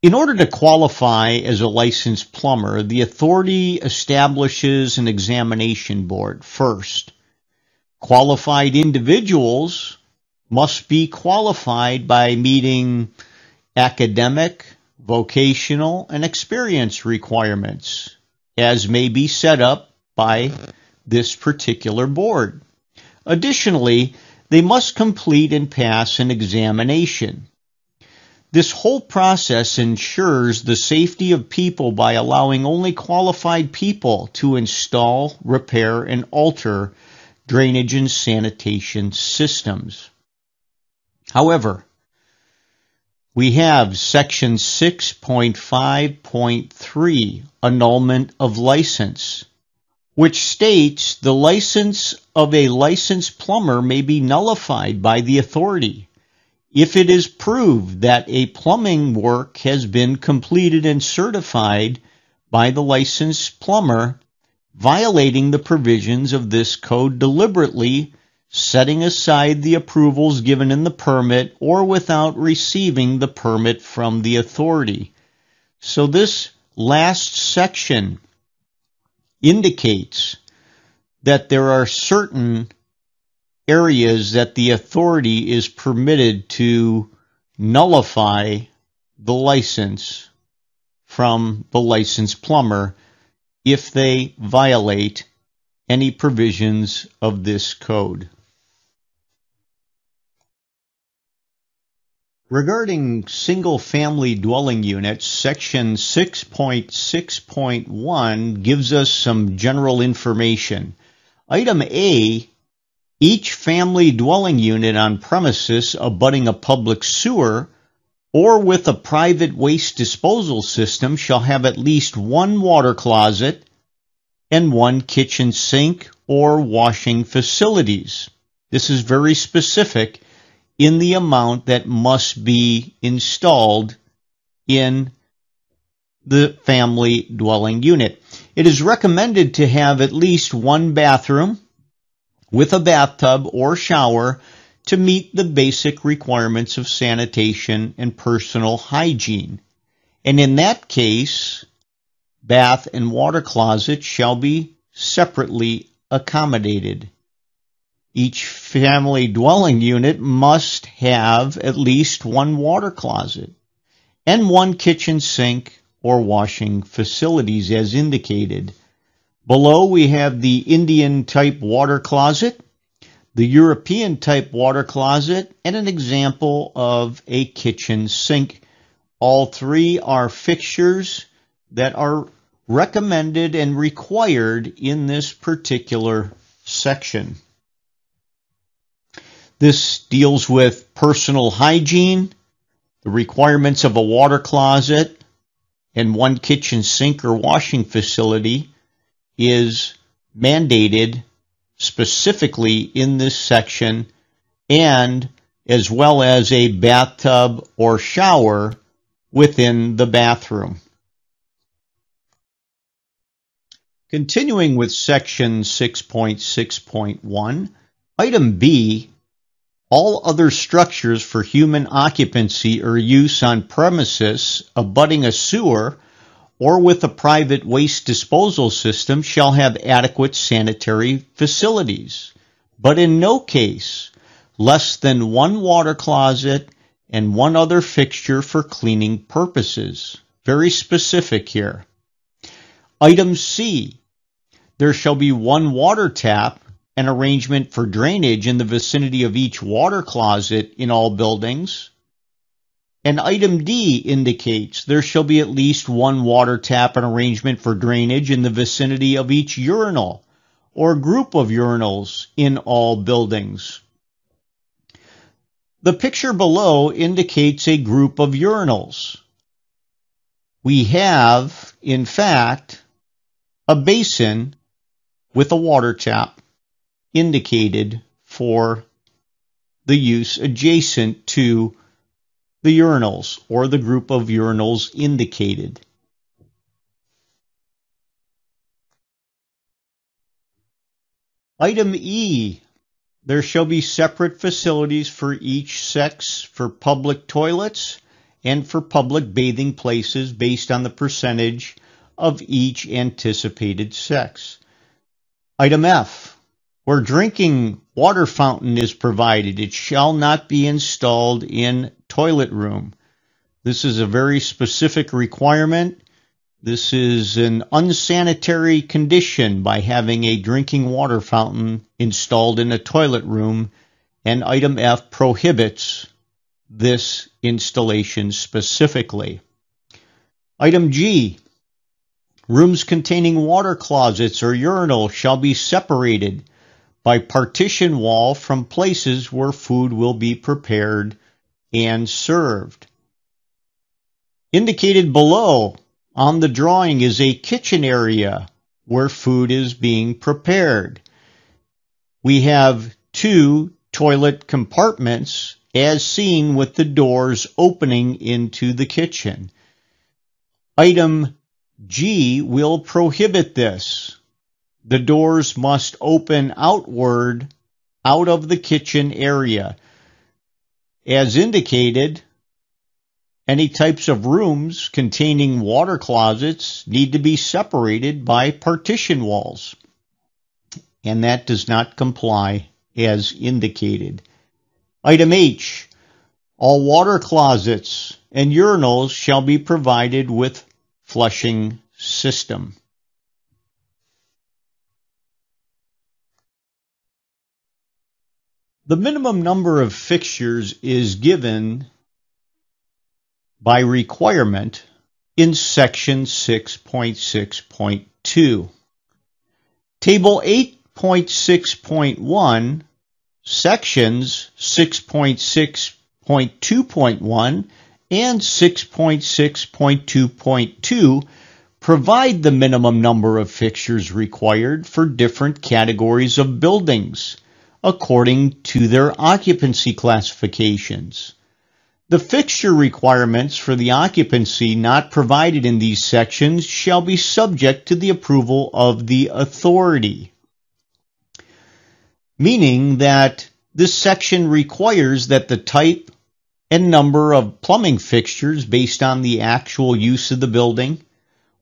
In order to qualify as a licensed plumber, the authority establishes an examination board first. Qualified individuals must be qualified by meeting academic, vocational, and experience requirements, as may be set up by this particular board. Additionally, they must complete and pass an examination. This whole process ensures the safety of people by allowing only qualified people to install, repair, and alter drainage and sanitation systems. However, we have Section 6.5.3, Annulment of License, which states the license of a licensed plumber may be nullified by the authority if it is proved that a plumbing work has been completed and certified by the licensed plumber, violating the provisions of this code deliberately, setting aside the approvals given in the permit, or without receiving the permit from the authority. So this last section indicates that there are certain areas that the authority is permitted to nullify the license from the licensed plumber if they violate any provisions of this code. Regarding single-family dwelling units, Section 6.6.1 gives us some general information. Item A, each family dwelling unit on premises abutting a public sewer or with a private waste disposal system shall have at least one water closet and one kitchen sink or washing facilities. This is very specific in the amount that must be installed in the family dwelling unit. It is recommended to have at least one bathroom with a bathtub or shower to meet the basic requirements of sanitation and personal hygiene. And in that case, bath and water closets shall be separately accommodated. Each family dwelling unit must have at least one water closet and one kitchen sink or washing facilities as indicated. Below we have the Indian type water closet, the European type water closet, and an example of a kitchen sink. All three are fixtures that are recommended and required in this particular section. This deals with personal hygiene, the requirements of a water closet, and one kitchen sink or washing facility is mandated specifically in this section, and as well as a bathtub or shower within the bathroom. Continuing with section 6.6.1, item B, all other structures for human occupancy or use on premises abutting a sewer or with a private waste disposal system shall have adequate sanitary facilities, but in no case less than one water closet and one other fixture for cleaning purposes. Very specific here. Item C, there shall be one water tap, an arrangement for drainage in the vicinity of each water closet in all buildings. And item D indicates there shall be at least one water tap and arrangement for drainage in the vicinity of each urinal or group of urinals in all buildings. The picture below indicates a group of urinals. We have, in fact, a basin with a water tap indicated for the use adjacent to the urinals or the group of urinals indicated. Item E, there shall be separate facilities for each sex for public toilets and for public bathing places based on the percentage of each anticipated sex. Item F, where drinking water fountain is provided, it shall not be installed in toilet room. This is a very specific requirement. This is an unsanitary condition by having a drinking water fountain installed in a toilet room, and item F prohibits this installation specifically. Item G, rooms containing water closets or urinals shall be separated by partition wall from places where food will be prepared and served. Indicated below on the drawing is a kitchen area where food is being prepared. We have two toilet compartments as seen with the doors opening into the kitchen. Item G will prohibit this. The doors must open outward out of the kitchen area. As indicated, any types of rooms containing water closets need to be separated by partition walls, and that does not comply as indicated. Item H, all water closets and urinals shall be provided with flushing system. The minimum number of fixtures is given by requirement in section 6.6.2. Table 8.6.1, sections 6.6.2.1 and 6.6.2.2 provide the minimum number of fixtures required for different categories of buildings according to their occupancy classifications. The fixture requirements for the occupancy not provided in these sections shall be subject to the approval of the authority. Meaning that this section requires that the type and number of plumbing fixtures based on the actual use of the building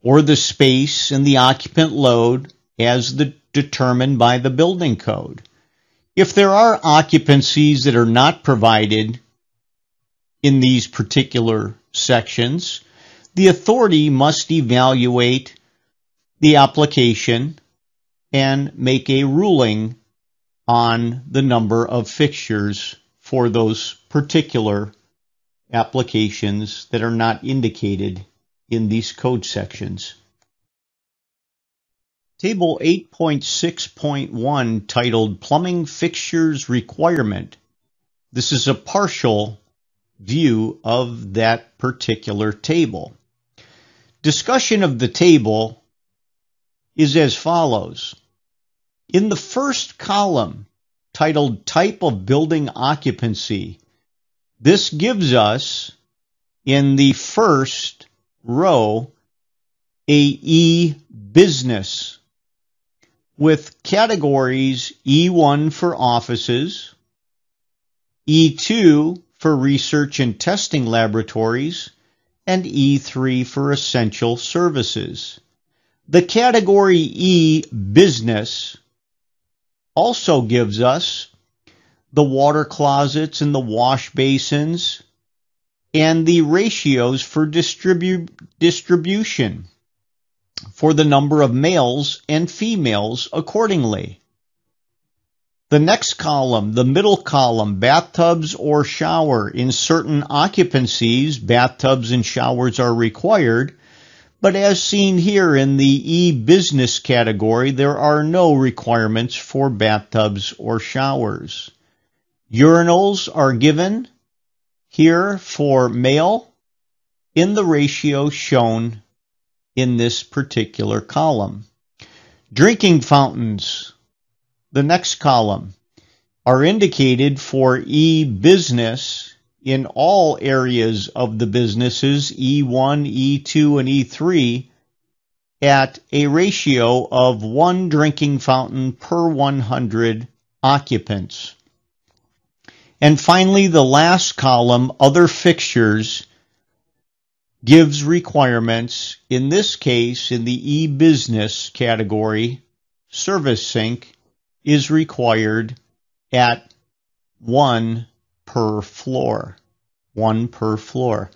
or the space and the occupant load as determined by the building code. If there are occupancies that are not provided in these particular sections, the authority must evaluate the application and make a ruling on the number of fixtures for those particular applications that are not indicated in these code sections. Table 8.6.1 titled Plumbing Fixtures Requirement. This is a partial view of that particular table. Discussion of the table is as follows. In the first column, titled Type of Building Occupancy, this gives us, in the first row, a E-business with categories E1 for offices, E2 for research and testing laboratories, and E3 for essential services. The category E business also gives us the water closets and the wash basins and the ratios for distribution for the number of males and females accordingly. The next column, the middle column, bathtubs or shower. In certain occupancies, bathtubs and showers are required, but as seen here in the E-business category, there are no requirements for bathtubs or showers. Urinals are given here for male in the ratio shown in this particular column. Drinking fountains, the next column, are indicated for E-business in all areas of the businesses, E1, E2, and E3, at a ratio of 1 drinking fountain per 100 occupants. And finally, the last column, other fixtures, gives requirements. In this case, in the E-business category, service sink is required at 1 per floor. 1 per floor.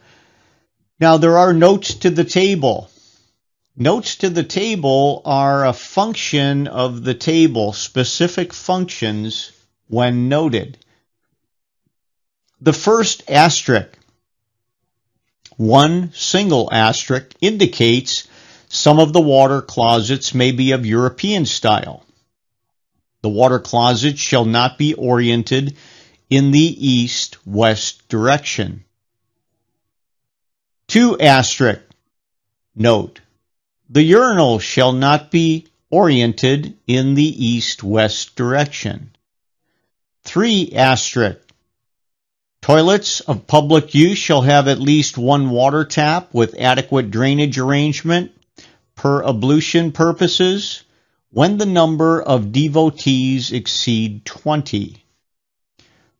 Now, there are notes to the table. Notes to the table are a function of the table, specific functions when noted. The first asterisk, one single asterisk, indicates some of the water closets may be of European style. The water closet shall not be oriented in the east-west direction. 2 asterisk, note, the urinal shall not be oriented in the east-west direction. 3 asterisk, toilets of public use shall have at least 1 water tap with adequate drainage arrangement per ablution purposes when the number of devotees exceed 20.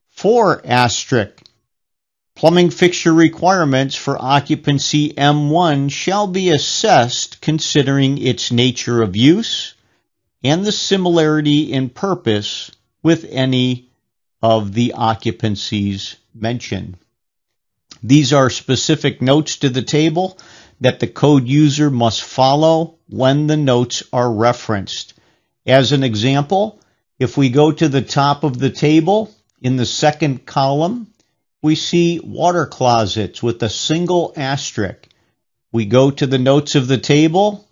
4 asterisk, plumbing fixture requirements for occupancy M1 shall be assessed considering its nature of use and the similarity in purpose with any of the occupancies mentioned. These are specific notes to the table that the code user must follow when the notes are referenced. As an example, if we go to the top of the table, in the second column, we see water closets with a single asterisk. We go to the notes of the table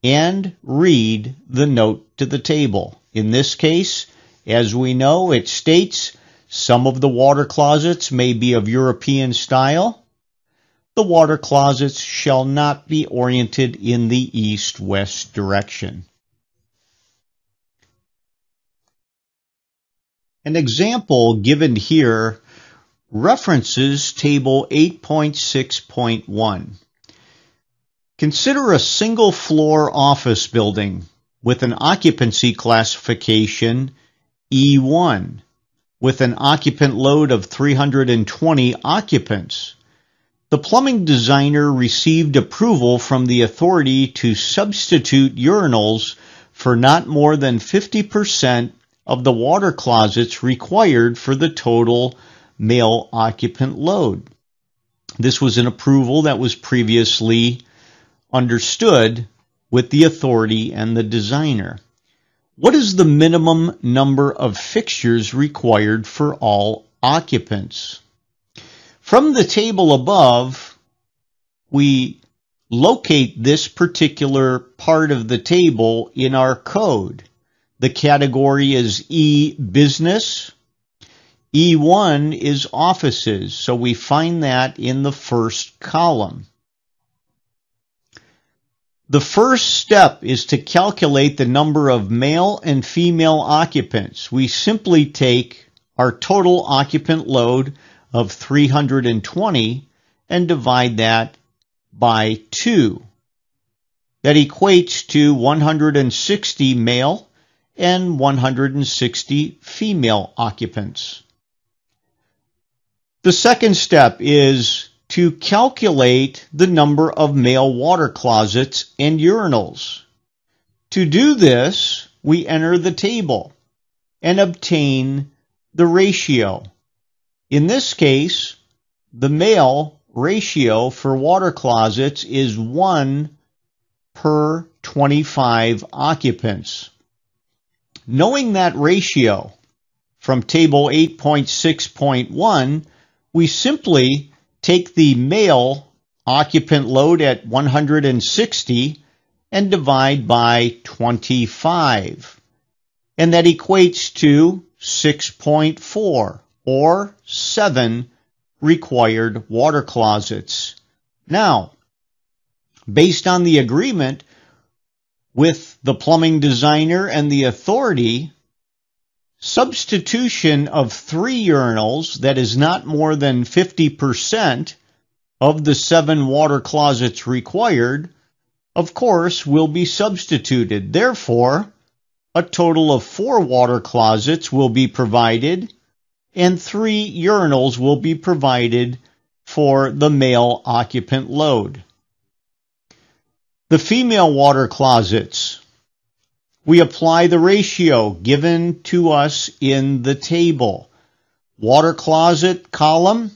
and read the note to the table. In this case, as we know, it states some of the water closets may be of European style, the water closets shall not be oriented in the east-west direction. An example given here references Table 8.6.1. Consider a single-floor office building with an occupancy classification E1, with an occupant load of 320 occupants. The plumbing designer received approval from the authority to substitute urinals for not more than 50% of the water closets required for the total male occupant load. This was an approval that was previously understood with the authority and the designer. What is the minimum number of fixtures required for all occupants? From the table above, we locate this particular part of the table in our code. The category is E, business. E1 is offices, so we find that in the first column. The first step is to calculate the number of male and female occupants. We simply take our total occupant load of 320 and divide that by 2. That equates to 160 male and 160 female occupants. The second step is to calculate the number of male water closets and urinals. To do this, we enter the table and obtain the ratio. In this case, the male ratio for water closets is 1 per 25 occupants. Knowing that ratio from Table 8.6.1, we simply take the male occupant load at 160 and divide by 25. And that equates to 6.4 or 7 required water closets. Now, based on the agreement with the plumbing designer and the authority, substitution of 3 urinals that is not more than 50% of the 7 water closets required, of course, will be substituted. Therefore, a total of 4 water closets will be provided and 3 urinals will be provided for the male occupant load. The female water closets, we apply the ratio given to us in the table. Water closet column,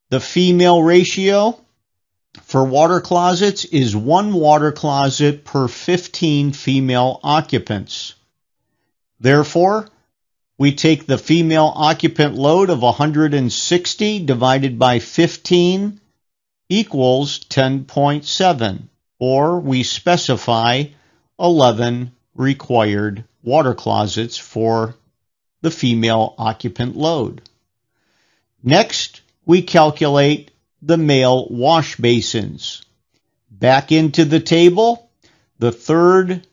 the female ratio for water closets is 1 water closet per 15 female occupants. Therefore, we take the female occupant load of 160 divided by 15 equals 10.7, or we specify 11 required water closets for the female occupant load. Next, we calculate the male wash basins. Back into the table, the third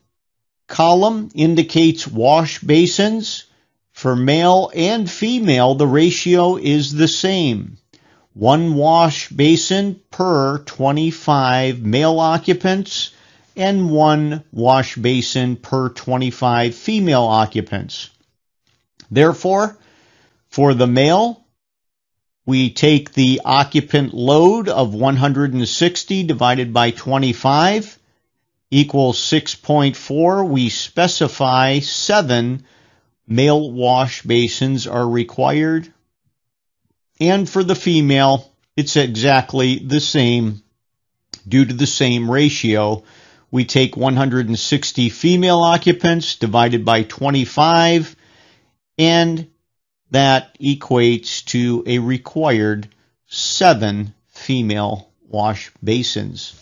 column indicates wash basins. For male and female, the ratio is the same. 1 wash basin per 25 male occupants and 1 wash basin per 25 female occupants. Therefore, for the male, we take the occupant load of 160 divided by 25 equals 6.4. We specify 7 male wash basins are required. And for the female, it's exactly the same due to the same ratio. We take 160 female occupants divided by 25, and that equates to a required 7 female wash basins.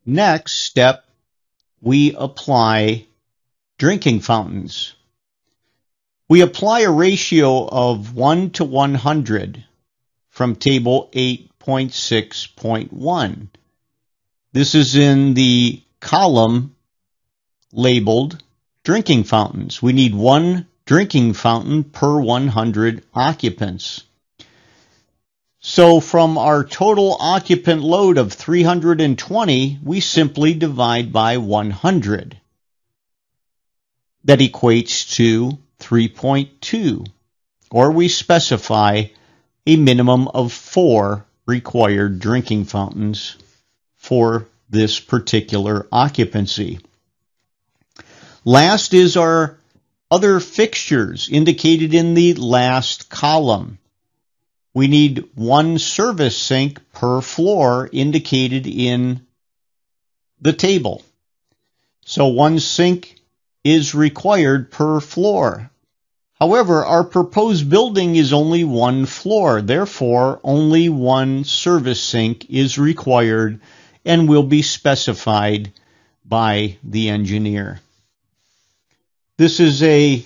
Next step, we apply drinking fountains. We apply a ratio of 1 to 100 from table 8.6.1. This is in the column labeled drinking fountains. We need one drinking fountain per 100 occupants. So from our total occupant load of 320, we simply divide by 100. That equates to 3.2, or we specify a minimum of 4 required drinking fountains for this particular occupancy. Last is our other fixtures indicated in the last column. We need one service sink per floor indicated in the table. So one sink is required per floor. However, our proposed building is only one floor. Therefore, only one service sink is required and will be specified by the engineer. This is a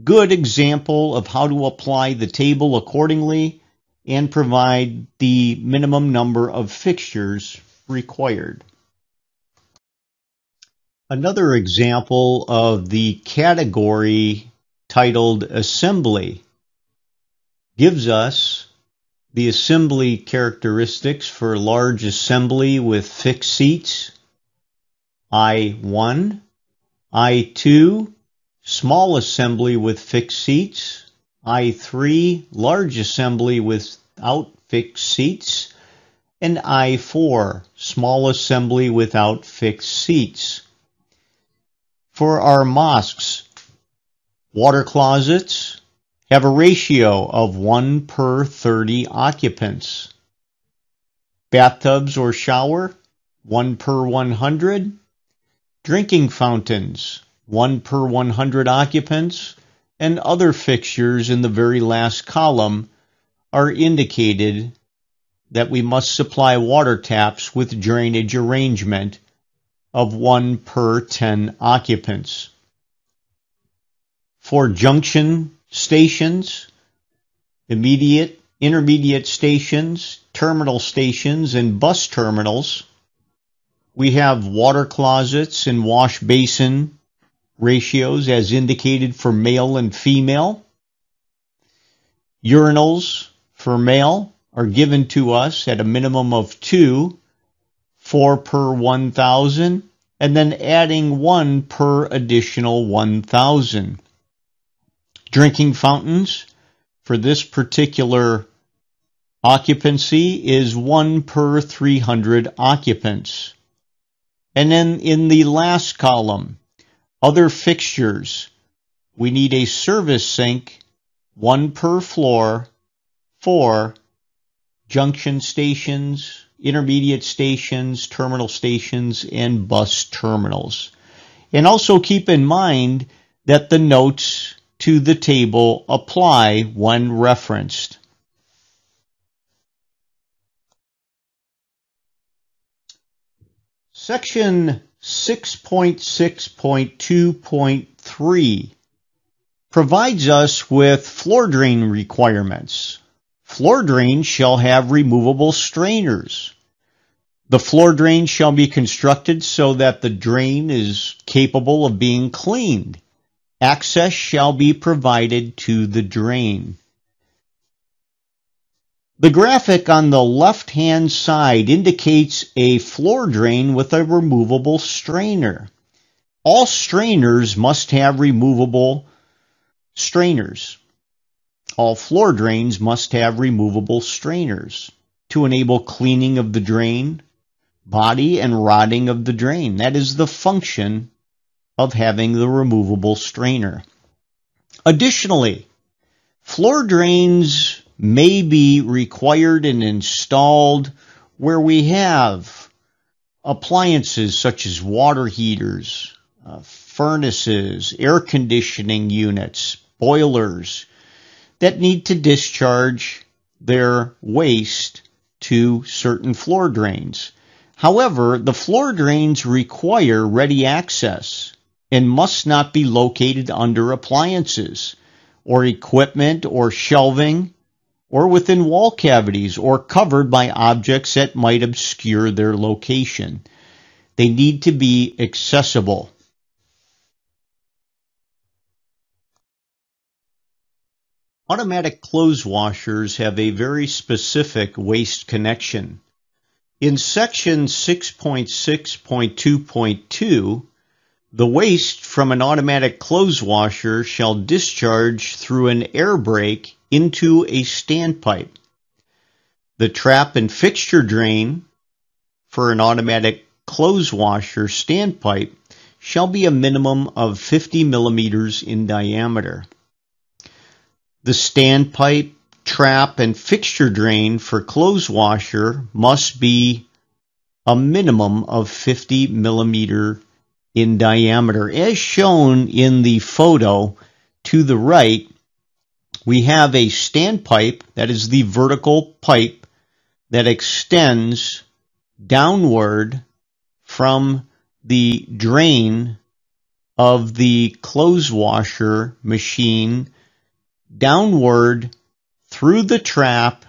good example of how to apply the table accordingly and provide the minimum number of fixtures required. Another example of the category titled Assembly gives us the assembly characteristics for large assembly with fixed seats, I1, I2, small assembly with fixed seats, I3, large assembly without fixed seats, and I4, small assembly without fixed seats. For our mosques, water closets have a ratio of 1 per 30 occupants. Bathtubs or shower, 1 per 100. Drinking fountains, 1 per 100 occupants. And other fixtures in the very last column are indicated that we must supply water taps with drainage arrangement of 1 per 10 occupants. For junction stations, intermediate stations, terminal stations, and bus terminals, we have water closets and wash basin ratios as indicated for male and female. Urinals for male are given to us at a minimum of 2, 4 per 1,000, and then adding 1 per additional 1,000. Drinking fountains for this particular occupancy is 1 per 300 occupants. And then in the last column, other fixtures, we need a service sink, 1 per floor, for junction stations, intermediate stations, terminal stations, and bus terminals. And also keep in mind that the notes to the table apply when referenced. Section 6.6.2.3 provides us with floor drain requirements. Floor drains shall have removable strainers. The floor drain shall be constructed so that the drain is capable of being cleaned. Access shall be provided to the drain. The graphic on the left-hand side indicates a floor drain with a removable strainer. All strainers must have removable strainers. All floor drains must have removable strainers to enable cleaning of the drain, body, and rotting of the drain. That is the function of having the removable strainer. Additionally, floor drains may be required and installed where we have appliances such as water heaters, furnaces, air conditioning units, boilers that need to discharge their waste to certain floor drains. However, the floor drains require ready access and must not be located under appliances. or equipment or shelving, or within wall cavities, or covered by objects that might obscure their location. They need to be accessible. Automatic clothes washers have a very specific waste connection. In section 6.6.2.2, the waste from an automatic clothes washer shall discharge through an air brake into a standpipe. The trap and fixture drain for an automatic clothes washer standpipe shall be a minimum of 50 millimeters in diameter. The standpipe, trap, and fixture drain for clothes washer must be a minimum of 50 millimeter in diameter. As shown in the photo to the right, we have a standpipe, that is the vertical pipe that extends downward from the drain of the clothes washer machine downward through the trap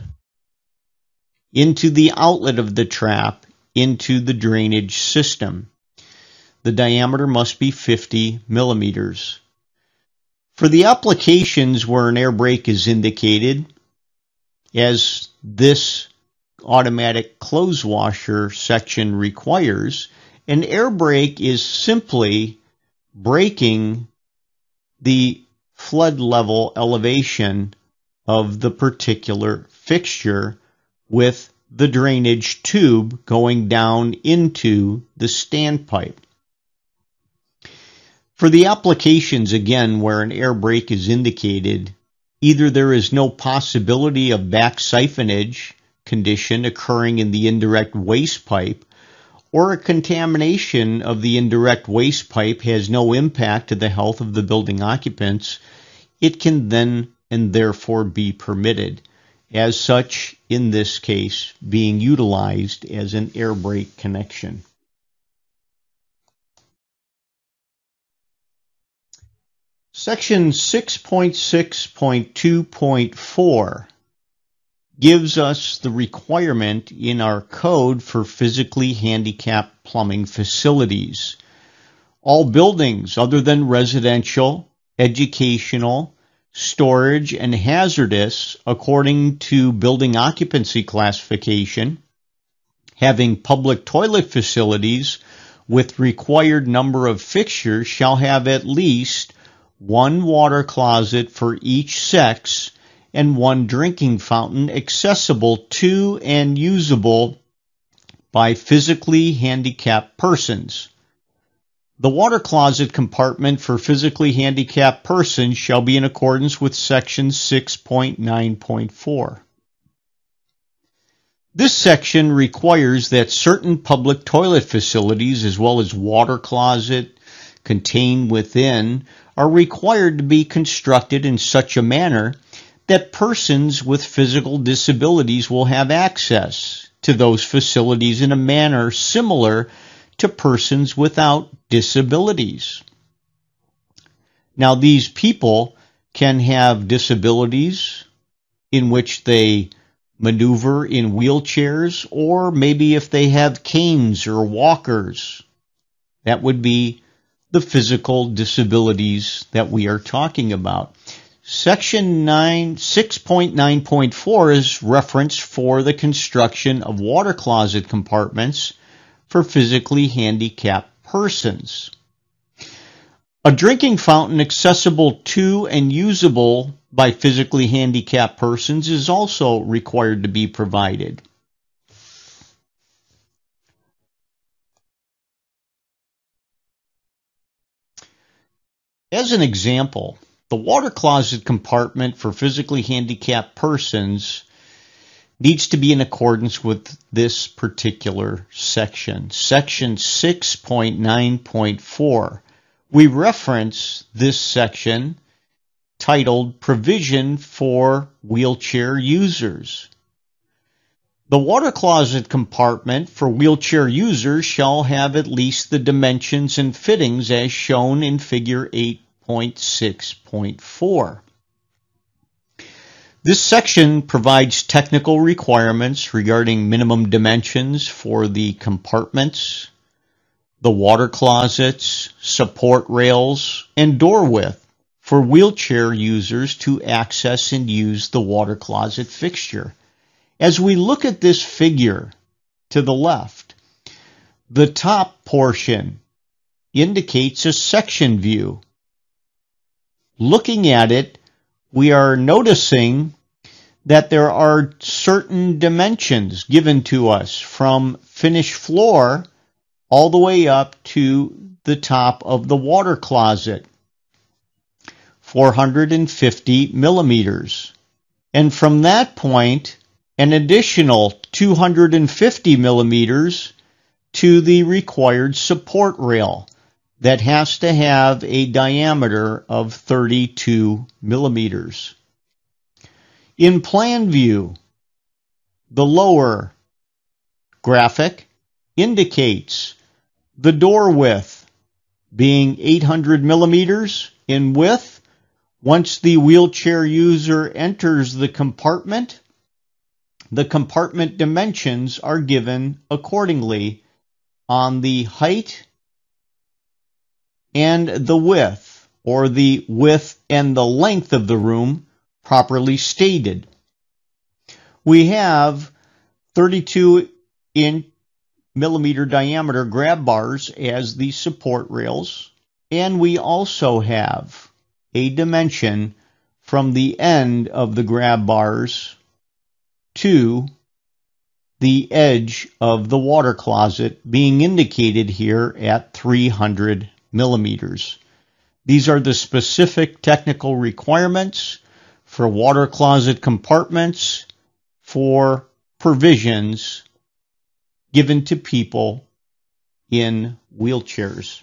into the outlet of the trap into the drainage system. The diameter must be 50 millimeters. For the applications where an air brake is indicated, as this automatic clothes washer section requires, an air brake is simply braking the flood level elevation of the particular fixture with the drainage tube going down into the standpipe. For the applications, again, where an air brake is indicated, either there is no possibility of back siphonage condition occurring in the indirect waste pipe, or a contamination of the indirect waste pipe has no impact to the health of the building occupants, it can then and therefore be permitted. As such, in this case, being utilized as an air brake connection. Section 6.6.2.4 gives us the requirement in our code for physically handicapped plumbing facilities. All buildings other than residential, educational, storage, and hazardous, according to building occupancy classification, having public toilet facilities with required number of fixtures shall have at least one water closet for each sex and one drinking fountain accessible to and usable by physically handicapped persons. The water closet compartment for physically handicapped persons shall be in accordance with section 6.9.4. This section requires that certain public toilet facilities, as well as water closet contained within, are required to be constructed in such a manner that persons with physical disabilities will have access to those facilities in a manner similar to persons without disabilities. Now, these people can have disabilities in which they maneuver in wheelchairs, or maybe if they have canes or walkers. That would be the physical disabilities that we are talking about. Section 6.9.4 is referenced for the construction of water closet compartments for physically handicapped persons. A drinking fountain accessible to and usable by physically handicapped persons is also required to be provided. As an example, the water closet compartment for physically handicapped persons needs to be in accordance with this particular section, section 6.9.4. We reference this section titled Provision for Wheelchair Users. The water closet compartment for wheelchair users shall have at least the dimensions and fittings as shown in figure 8.6.4. This section provides technical requirements regarding minimum dimensions for the compartments, the water closets, support rails, and door width for wheelchair users to access and use the water closet fixture. As we look at this figure to the left, the top portion indicates a section view. Looking at it, we are noticing that there are certain dimensions given to us from finished floor all the way up to the top of the water closet, 450 millimeters. And from that point, an additional 250 millimeters to the required support rail that has to have a diameter of 32 millimeters. In plan view, the lower graphic indicates the door width being 800 millimeters in width. Once the wheelchair user enters the compartment dimensions are given accordingly on the height and the width, or the width and the length of the room properly stated. We have 32 millimeter diameter grab bars as the support rails, and we also have a dimension from the end of the grab bars to the edge of the water closet, being indicated here at 300 millimeters. These are the specific technical requirements for water closet compartments for provisions given to people in wheelchairs.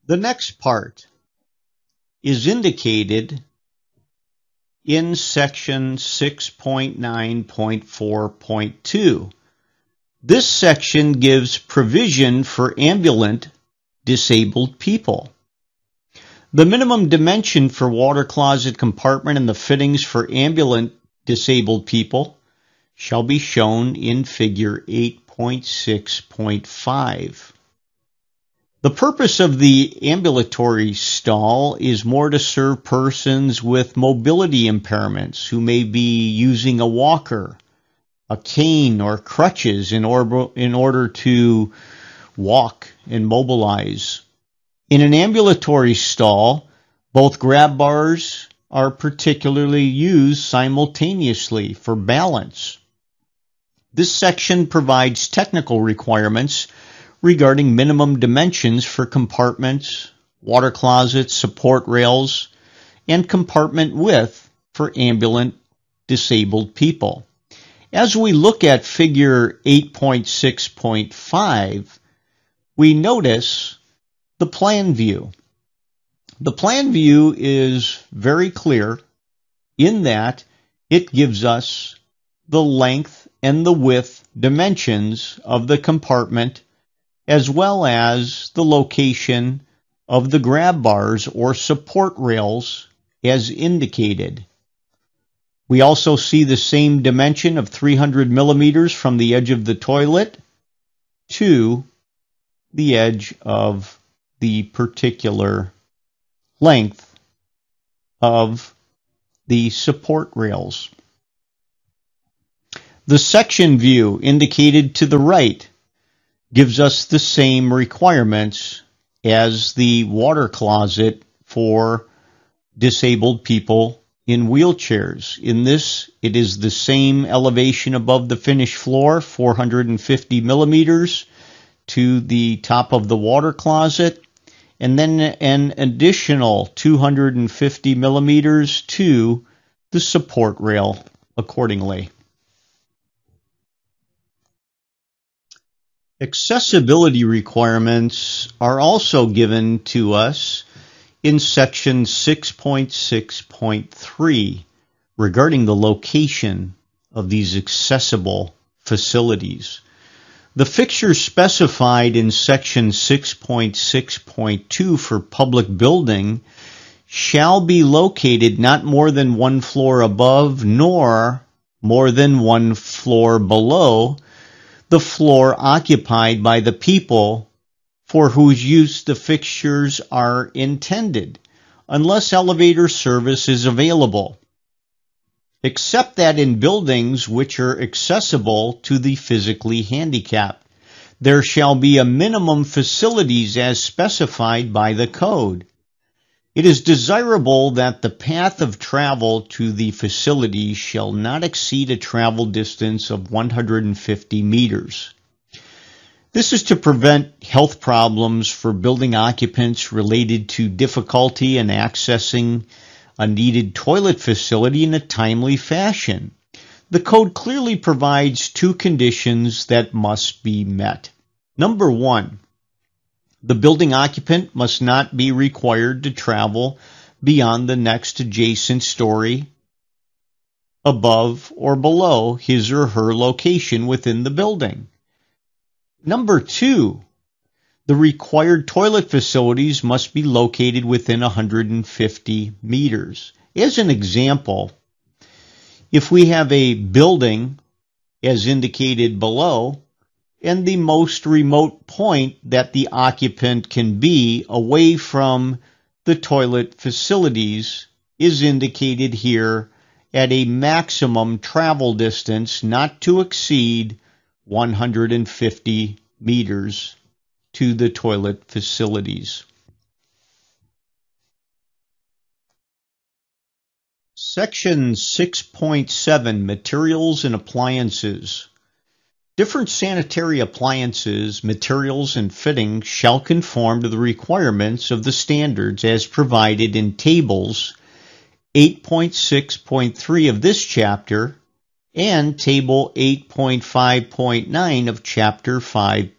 The next part is indicated in section 6.9.4.2. This section gives provision for ambulant disabled people. The minimum dimension for water closet compartment and the fittings for ambulant disabled people shall be shown in figure 8.6.5. The purpose of the ambulatory stall is more to serve persons with mobility impairments who may be using a walker, a cane, or crutches in order to walk and mobilize. In an ambulatory stall, both grab bars are particularly used simultaneously for balance. This section provides technical requirements regarding minimum dimensions for compartments, water closets, support rails, and compartment width for ambulant disabled people. As we look at figure 8.6.5, we notice the plan view. The plan view is very clear in that it gives us the length and the width dimensions of the compartment, as well as the location of the grab bars or support rails as indicated. We also see the same dimension of 300 millimeters from the edge of the toilet to the edge of the particular length of the support rails. The section view indicated to the right gives us the same requirements as the water closet for disabled people in wheelchairs. In this, it is the same elevation above the finished floor, 450 millimeters to the top of the water closet, and then an additional 250 millimeters to the support rail accordingly. Accessibility requirements are also given to us in section 6.6.3 regarding the location of these accessible facilities. The fixtures specified in section 6.6.2 for public building shall be located not more than 1 floor above nor more than 1 floor below the floor occupied by the people for whose use the fixtures are intended, unless elevator service is available, except that in buildings which are accessible to the physically handicapped, there shall be a minimum facilities as specified by the code. It is desirable that the path of travel to the facility shall not exceed a travel distance of 150 meters. This is to prevent health problems for building occupants related to difficulty in accessing a needed toilet facility in a timely fashion. The code clearly provides 2 conditions that must be met. Number 1, the building occupant must not be required to travel beyond the next adjacent story above or below his or her location within the building. Number 2, the required toilet facilities must be located within 150 meters. As an example, if we have a building, as indicated below, and the most remote point that the occupant can be away from the toilet facilities is indicated here at a maximum travel distance not to exceed 150 meters to the toilet facilities. Section 6.7, Materials and Appliances. Different sanitary appliances, materials, and fittings shall conform to the requirements of the standards as provided in tables 8.6.3 of this chapter and table 8.5.9 of chapter 5,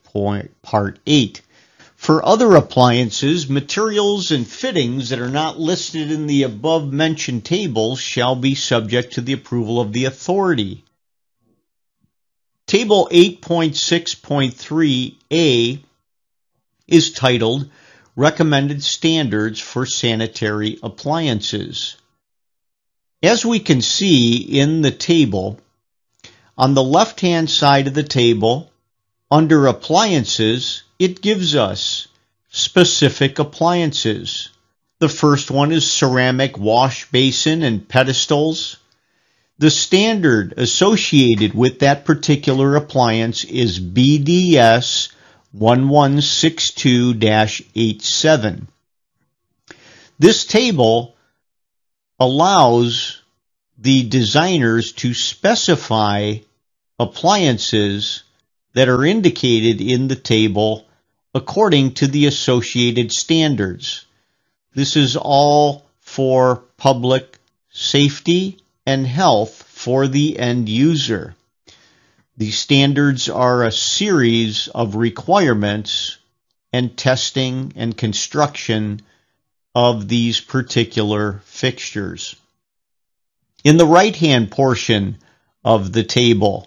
part 8. For other appliances, materials, and fittings that are not listed in the above-mentioned tables shall be subject to the approval of the authority. Table 8.6.3a is titled Recommended Standards for Sanitary Appliances. As we can see in the table, on the left-hand side of the table, under Appliances, it gives us specific appliances. The first one is ceramic wash basin and pedestals. The standard associated with that particular appliance is BDS 1162-87. This table allows the designers to specify appliances that are indicated in the table according to the associated standards. This is all for public safety and health for the end user. The standards are a series of requirements and testing and construction of these particular fixtures. In the right-hand portion of the table,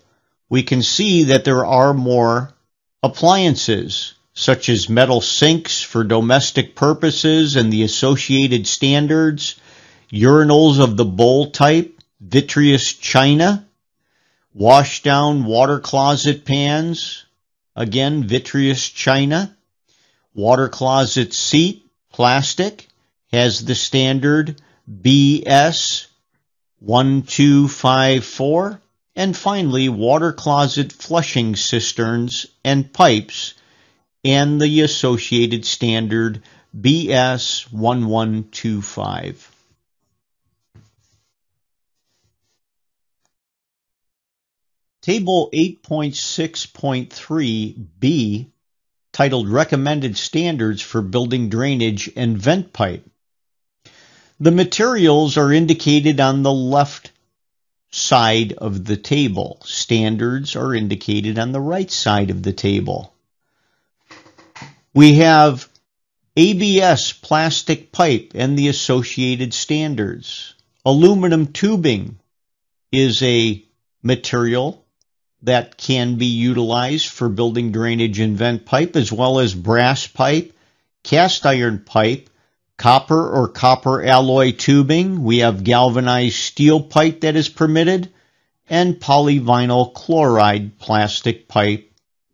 we can see that there are more appliances, such as metal sinks for domestic purposes and the associated standards, urinals of the bowl type, vitreous china, wash-down water closet pans, again vitreous china, water closet seat, plastic, has the standard BS 1254, and finally water closet flushing cisterns and pipes, and the associated standard BS 1125. Table 8.6.3b, titled Recommended Standards for Building Drainage and Vent Pipe. The materials are indicated on the left side of the table. Standards are indicated on the right side of the table. We have ABS plastic pipe and the associated standards. Aluminum tubing is a material that can be utilized for building drainage and vent pipe, as well as brass pipe, cast iron pipe, copper or copper alloy tubing. We have galvanized steel pipe that is permitted, and polyvinyl chloride plastic pipe,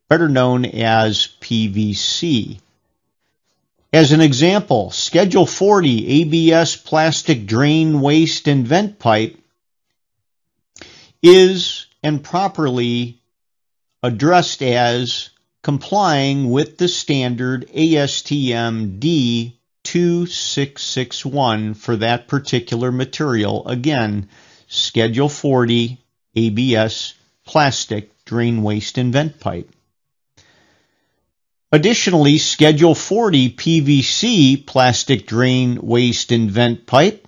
better known as PVC. As an example, Schedule 40 ABS plastic drain, waste, and vent pipe is and properly addressed as complying with the standard ASTM D2661 for that particular material. Again, Schedule 40 ABS plastic drain, waste, and vent pipe. Additionally, Schedule 40 PVC plastic drain, waste, and vent pipe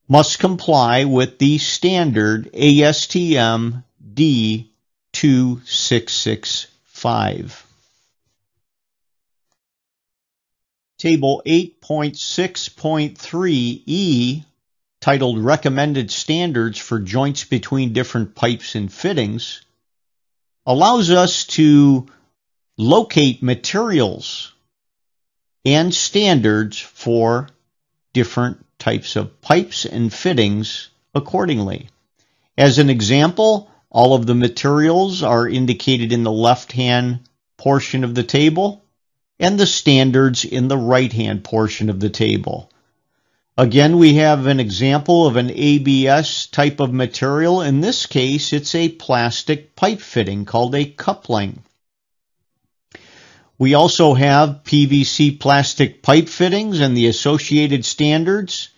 must comply with the standard ASTM D2665. Table 8.6.3E, titled Recommended Standards for Joints Between Different Pipes and Fittings, allows us to locate materials and standards for different types of pipes and fittings accordingly. As an example, all of the materials are indicated in the left-hand portion of the table and the standards in the right-hand portion of the table. Again, we have an example of an ABS type of material. In this case, it's a plastic pipe fitting called a coupling. We also have PVC plastic pipe fittings and the associated standards.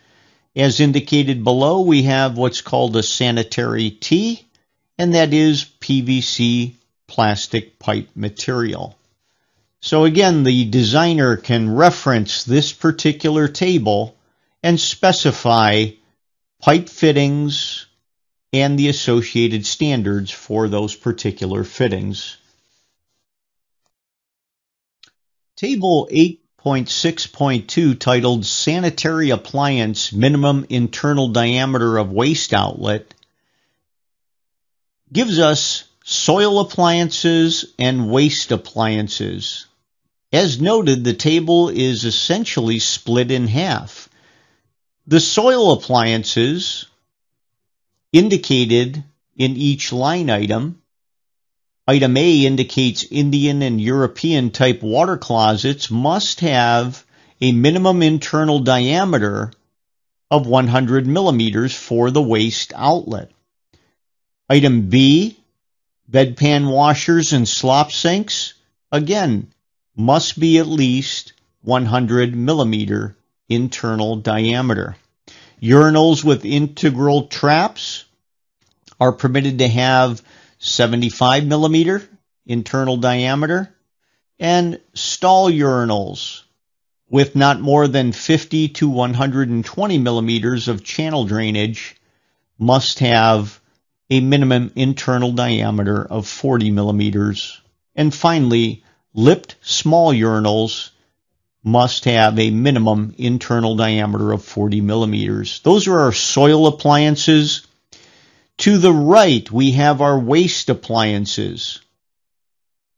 As indicated below, we have what's called a sanitary T, and that is PVC plastic pipe material. So again, the designer can reference this particular table and specify pipe fittings and the associated standards for those particular fittings. Table 8.6.2, titled Sanitary Appliance Minimum Internal Diameter of Waste Outlet, gives us soil appliances and waste appliances. As noted, the table is essentially split in half. The soil appliances indicated in each line item. Item A indicates Indian and European type water closets must have a minimum internal diameter of 100 millimeters for the waste outlet. Item B, bedpan washers and slop sinks, again, must be at least 100 millimeter internal diameter. Urinals with integral traps are permitted to have 75 millimeter internal diameter, and stall urinals with not more than 50 to 120 millimeters of channel drainage must have a minimum internal diameter of 40 millimeters. And finally, lipped small urinals must have a minimum internal diameter of 40 millimeters. Those are our soil appliances. To the right, we have our waste appliances,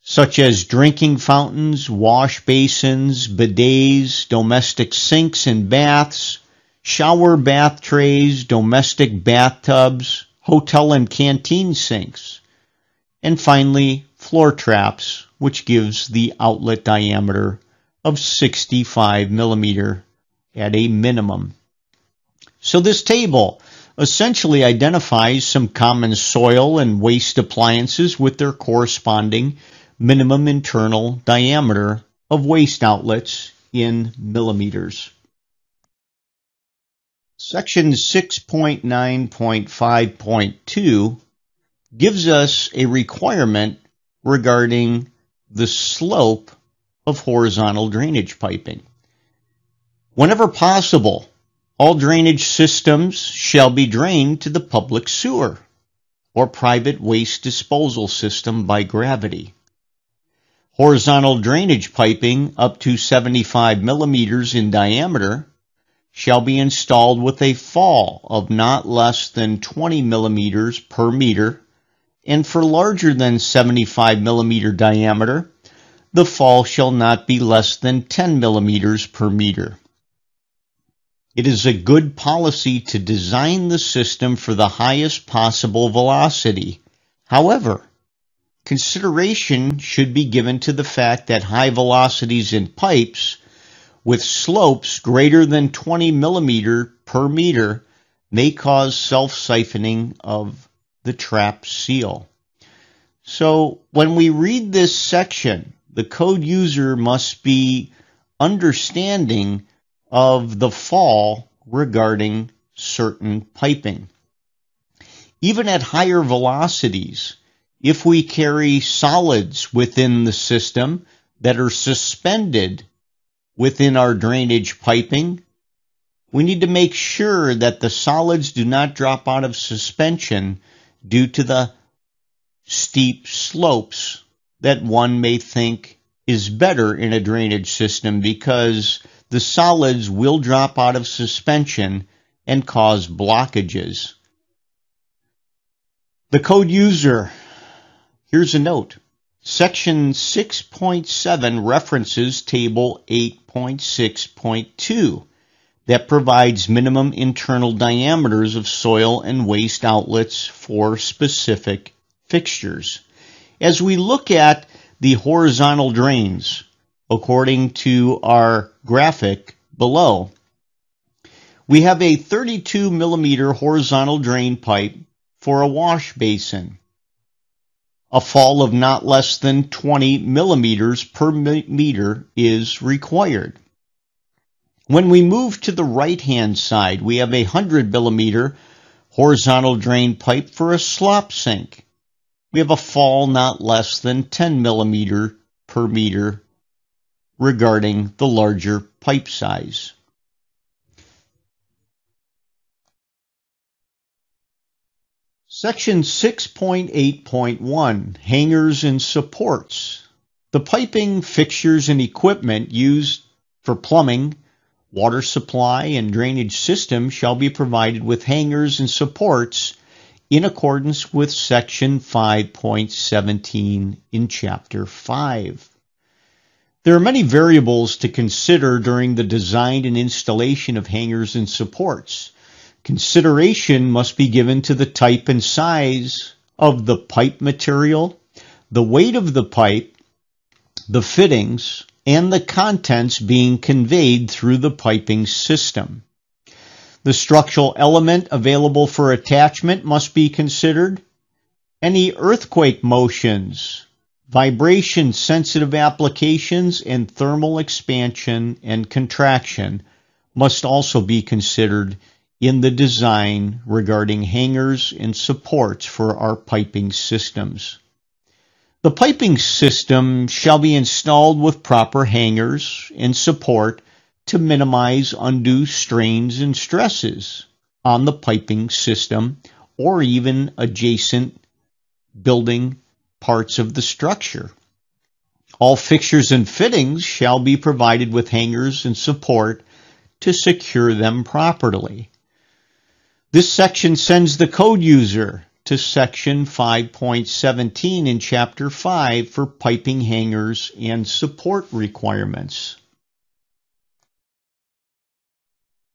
such as drinking fountains, wash basins, bidets, domestic sinks and baths, shower bath trays, domestic bathtubs, hotel and canteen sinks, and finally, floor traps, which gives the outlet diameter of 65 millimeter at a minimum. So this table essentially identifies some common soil and waste appliances with their corresponding minimum internal diameter of waste outlets in millimeters. Section 6.9.5.2 gives us a requirement regarding the slope of horizontal drainage piping. Whenever possible, all drainage systems shall be drained to the public sewer or private waste disposal system by gravity. Horizontal drainage piping up to 75 millimeters in diameter shall be installed with a fall of not less than 20 millimeters per meter, and for larger than 75 millimeter diameter, the fall shall not be less than 10 millimeters per meter. It is a good policy to design the system for the highest possible velocity. However, consideration should be given to the fact that high velocities in pipes with slopes greater than 20 millimeter per meter may cause self-siphoning of the trap seal. So when we read this section, the code user must be understanding of the fall regarding certain piping. Even at higher velocities, if we carry solids within the system that are suspended within our drainage piping, we need to make sure that the solids do not drop out of suspension due to the steep slopes that one may think is better in a drainage system, because the solids will drop out of suspension and cause blockages. The code user, here's a note. Section 6.7 references Table 8.6.2 that provides minimum internal diameters of soil and waste outlets for specific fixtures. As we look at the horizontal drains, according to our graphic below, we have a 32 millimeter horizontal drain pipe for a wash basin. A fall of not less than 20 millimeters per meter is required. When we move to the right-hand side, we have a 100 millimeter horizontal drain pipe for a slop sink. We have a fall not less than 10 millimeter per meter regarding the larger pipe size. Section 6.8.1, Hangers and Supports. The piping, fixtures, and equipment used for plumbing, water supply, and drainage systems shall be provided with hangers and supports in accordance with Section 5.17 in Chapter 5. There are many variables to consider during the design and installation of hangers and supports. Consideration must be given to the type and size of the pipe material, the weight of the pipe, the fittings, and the contents being conveyed through the piping system. The structural element available for attachment must be considered. Any earthquake motions, vibration-sensitive applications, and thermal expansion and contraction must also be considered in the design regarding hangers and supports for our piping systems. The piping system shall be installed with proper hangers and support to minimize undue strains and stresses on the piping system or even adjacent building parts of the structure. All fixtures and fittings shall be provided with hangers and support to secure them properly. This section sends the code user to Section 5.17 in Chapter 5 for piping hangers and support requirements.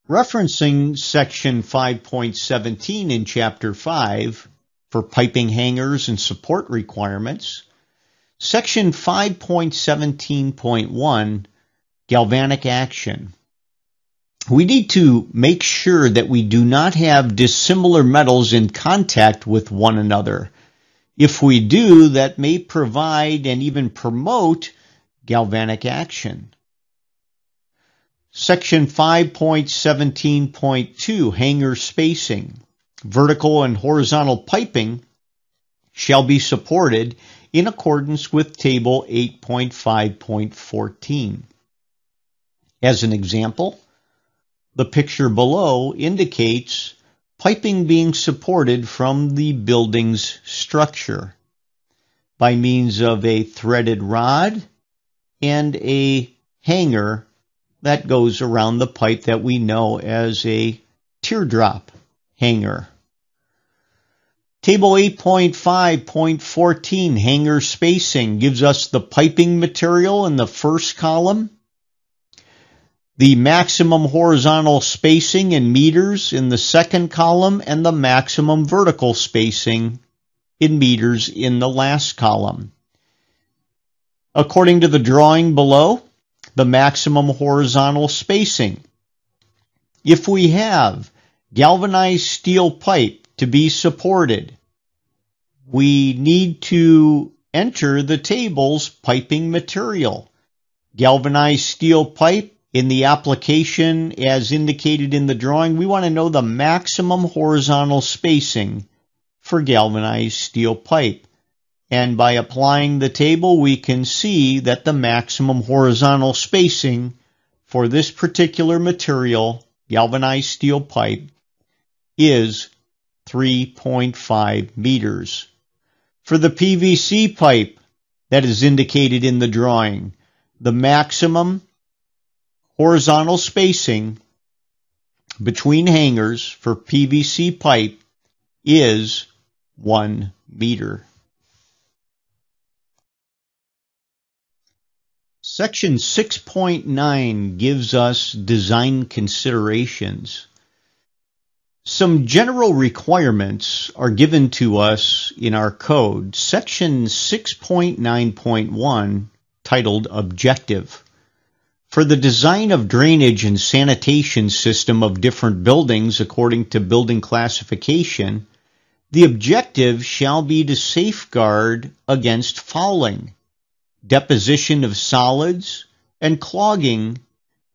Referencing Section 5.17 in Chapter 5 for piping hangers and support requirements, Section 5.17.1, galvanic action. We need to make sure that we do not have dissimilar metals in contact with one another. If we do, that may provide and even promote galvanic action. Section 5.17.2, hanger spacing. Vertical and horizontal piping shall be supported in accordance with Table 8.5.14. As an example, the picture below indicates piping being supported from the building's structure by means of a threaded rod and a hanger that goes around the pipe that we know as a teardrop hanger. Table 8.5.14, hanger spacing, gives us the piping material in the first column, the maximum horizontal spacing in meters in the second column, and the maximum vertical spacing in meters in the last column. According to the drawing below, the maximum horizontal spacing. If we have galvanized steel pipe to be supported, we need to enter the table's piping material. Galvanized steel pipe, in the application as indicated in the drawing, we want to know the maximum horizontal spacing for galvanized steel pipe. And by applying the table, we can see that the maximum horizontal spacing for this particular material, galvanized steel pipe, is 3.5 meters. For the PVC pipe that is indicated in the drawing, the maximum horizontal spacing between hangers for PVC pipe is 1 meter. Section 6.9 gives us design considerations. Some general requirements are given to us in our code. Section 6.9.1, titled Objective. For the design of drainage and sanitation system of different buildings according to building classification, the objective shall be to safeguard against fouling, deposition of solids, and clogging,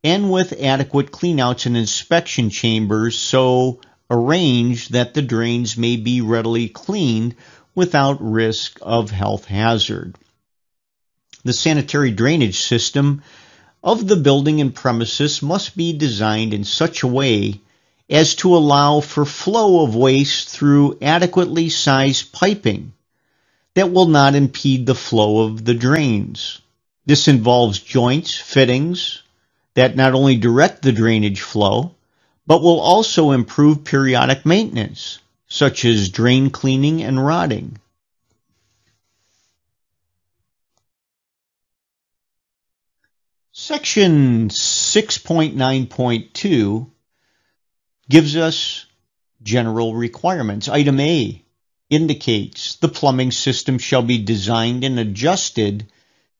and with adequate cleanouts and inspection chambers so arranged that the drains may be readily cleaned without risk of health hazard. The sanitary drainage system of the building and premises must be designed in such a way as to allow for flow of waste through adequately sized piping that will not impede the flow of the drains. This involves joints, fittings that not only direct the drainage flow, but will also improve periodic maintenance, such as drain cleaning and rodding. Section 6.9.2 gives us general requirements. Item A indicates the plumbing system shall be designed and adjusted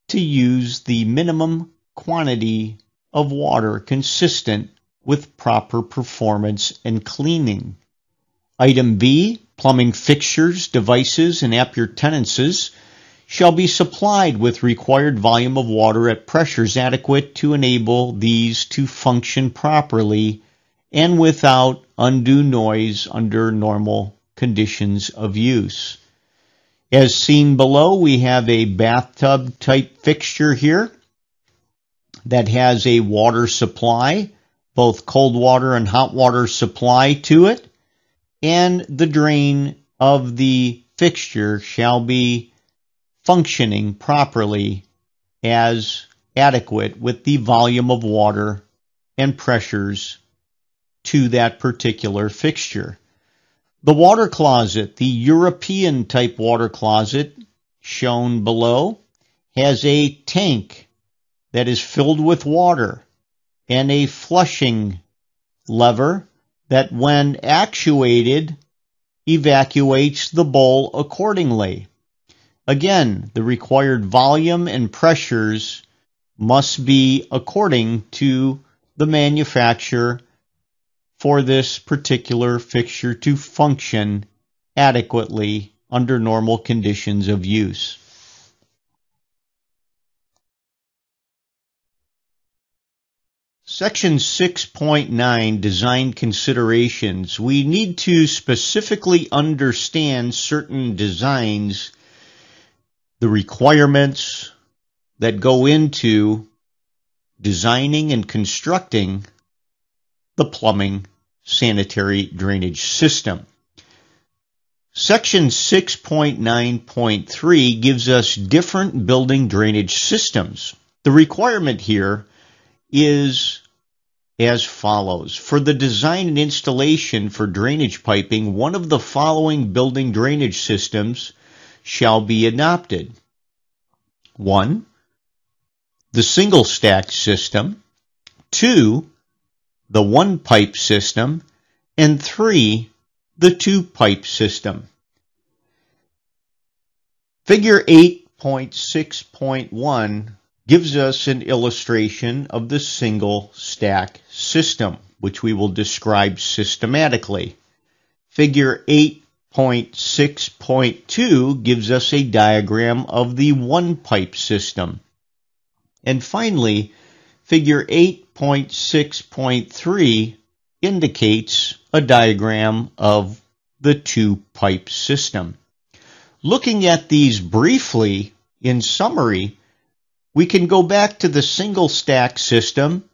to use the minimum quantity of water consistent with proper performance and cleaning. Item B, plumbing fixtures, devices, and appurtenances shall be supplied with required volume of water at pressures adequate to enable these to function properly and without undue noise under normal conditions of use. As seen below, we have a bathtub type fixture here that has a water supply, both cold water and hot water supply to it, and the drain of the fixture shall be functioning properly as adequate with the volume of water and pressures to that particular fixture. The water closet, the European type water closet shown below, has a tank that is filled with water and a flushing lever that, when actuated, evacuates the bowl accordingly. Again, the required volume and pressures must be according to the manufacturer for this particular fixture to function adequately under normal conditions of use. Section 6.9, Design Considerations. We need to specifically understand certain designs, the requirements that go into designing and constructing the plumbing sanitary drainage system. Section 6.9.3 gives us different building drainage systems. The requirement here is as follows. For the design and installation for drainage piping, one of the following building drainage systems shall be adopted. 1. The single stack system. 2, the one-pipe system, and 3, the two-pipe system. Figure 8.6.1 gives us an illustration of the single stack system, which we will describe systematically. Figure 8.6.2 gives us a diagram of the one-pipe system. And finally, figure 8.6.3 indicates a diagram of the two-pipe system. Looking at these briefly, in summary, we can go back to the single stack system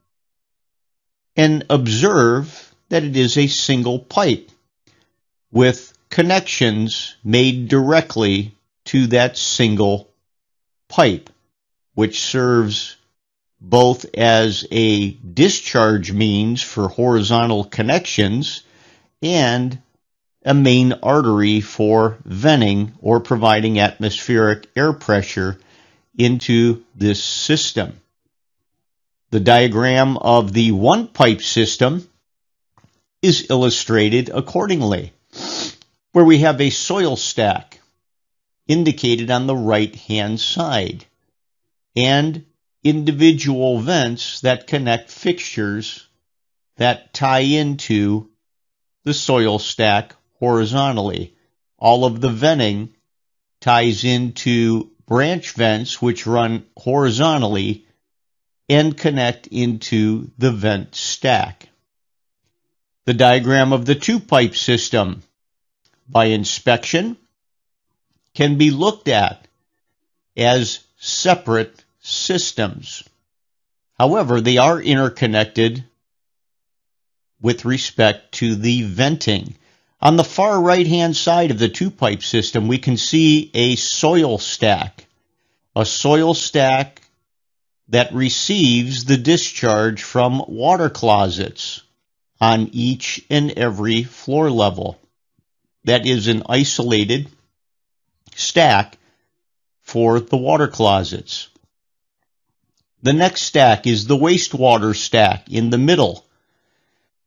and observe that it is a single pipe with connections made directly to that single pipe, which serves both as a discharge means for horizontal connections and a main artery for venting or providing atmospheric air pressure into this system. The diagram of the one-pipe system is illustrated accordingly, where we have a soil stack indicated on the right-hand side and individual vents that connect fixtures that tie into the soil stack horizontally. All of the venting ties into branch vents which run horizontally and connect into the vent stack. The diagram of the two-pipe system, by inspection, can be looked at as separate systems. However, they are interconnected with respect to the venting. On the far right-hand side of the two-pipe system, we can see a soil stack that receives the discharge from water closets on each and every floor level. That is an isolated stack for the water closets. The next stack is the wastewater stack in the middle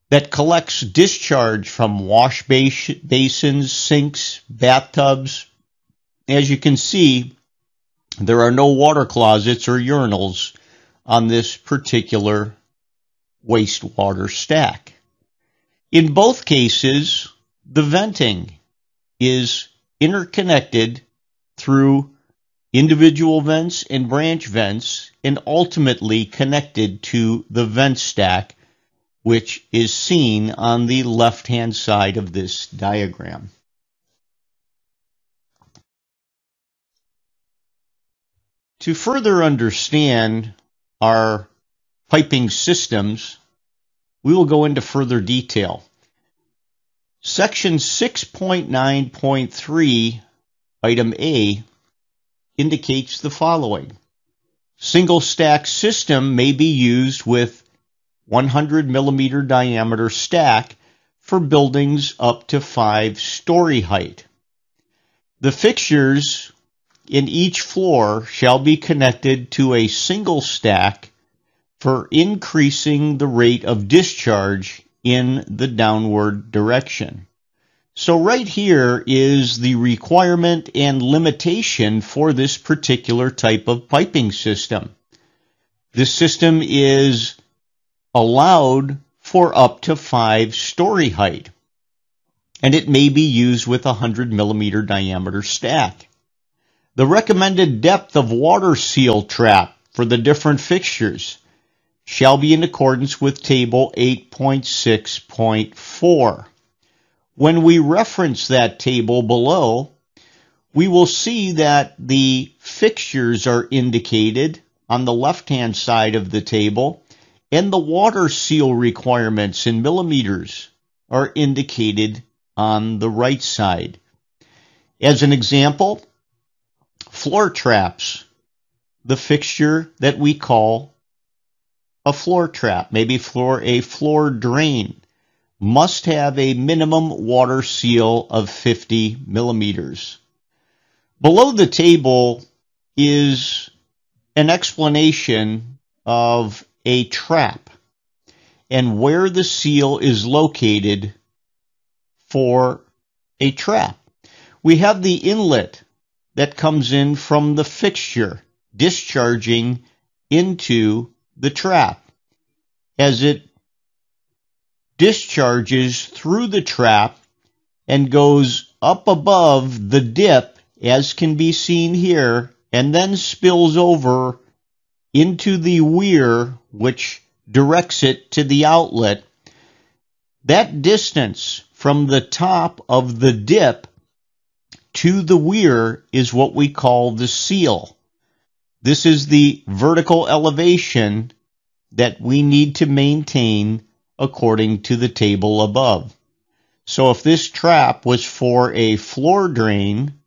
that collects discharge from wash basins, sinks, bathtubs. As you can see, there are no water closets or urinals on this particular wastewater stack. In both cases, the venting is interconnected through individual vents and branch vents and ultimately connected to the vent stack, which is seen on the left-hand side of this diagram. To further understand our piping systems, we will go into further detail. Section 6.9.3, item A, indicates the following. Single stack system may be used with 100 millimeter diameter stack for buildings up to 5-story height. The fixtures in each floor shall be connected to a single stack for increasing the rate of discharge in the downward direction. So right here is the requirement and limitation for this particular type of piping system. This system is allowed for up to 5-story height, and it may be used with a 100 millimeter diameter stack. The recommended depth of water seal trap for the different fixtures shall be in accordance with Table 8.6.4. When we reference that table below, we will see that the fixtures are indicated on the left-hand side of the table, and the water seal requirements in millimeters are indicated on the right side. As an example, floor traps, the fixture that we call a floor trap, maybe a floor drain, must have a minimum water seal of 50 millimeters. Below the table is an explanation of a trap. and where the seal is located for a trap. We have the inlet that comes in from the fixture, discharging into the trap. As it discharges through the trap and goes up above the dip, as can be seen here, and then spills over into the weir, which directs it to the outlet. That distance from the top of the dip to the weir is what we call the seal. This is the vertical elevation that we need to maintain according to the table above. So if this trap was for a floor drain,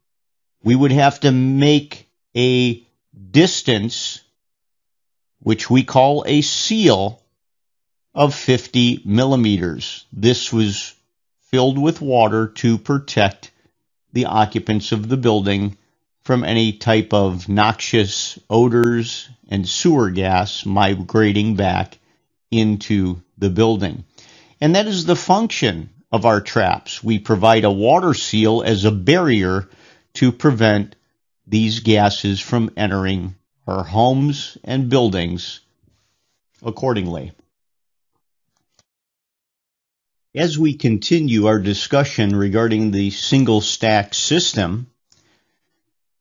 we would have to make a distance, which we call a seal, of 50 millimeters. This was filled with water to protect the occupants of the building from any type of noxious odors and sewer gas migrating back into the building. And that is the function of our traps. We provide a water seal as a barrier to prevent these gases from entering our homes and buildings accordingly. As we continue our discussion regarding the single stack system,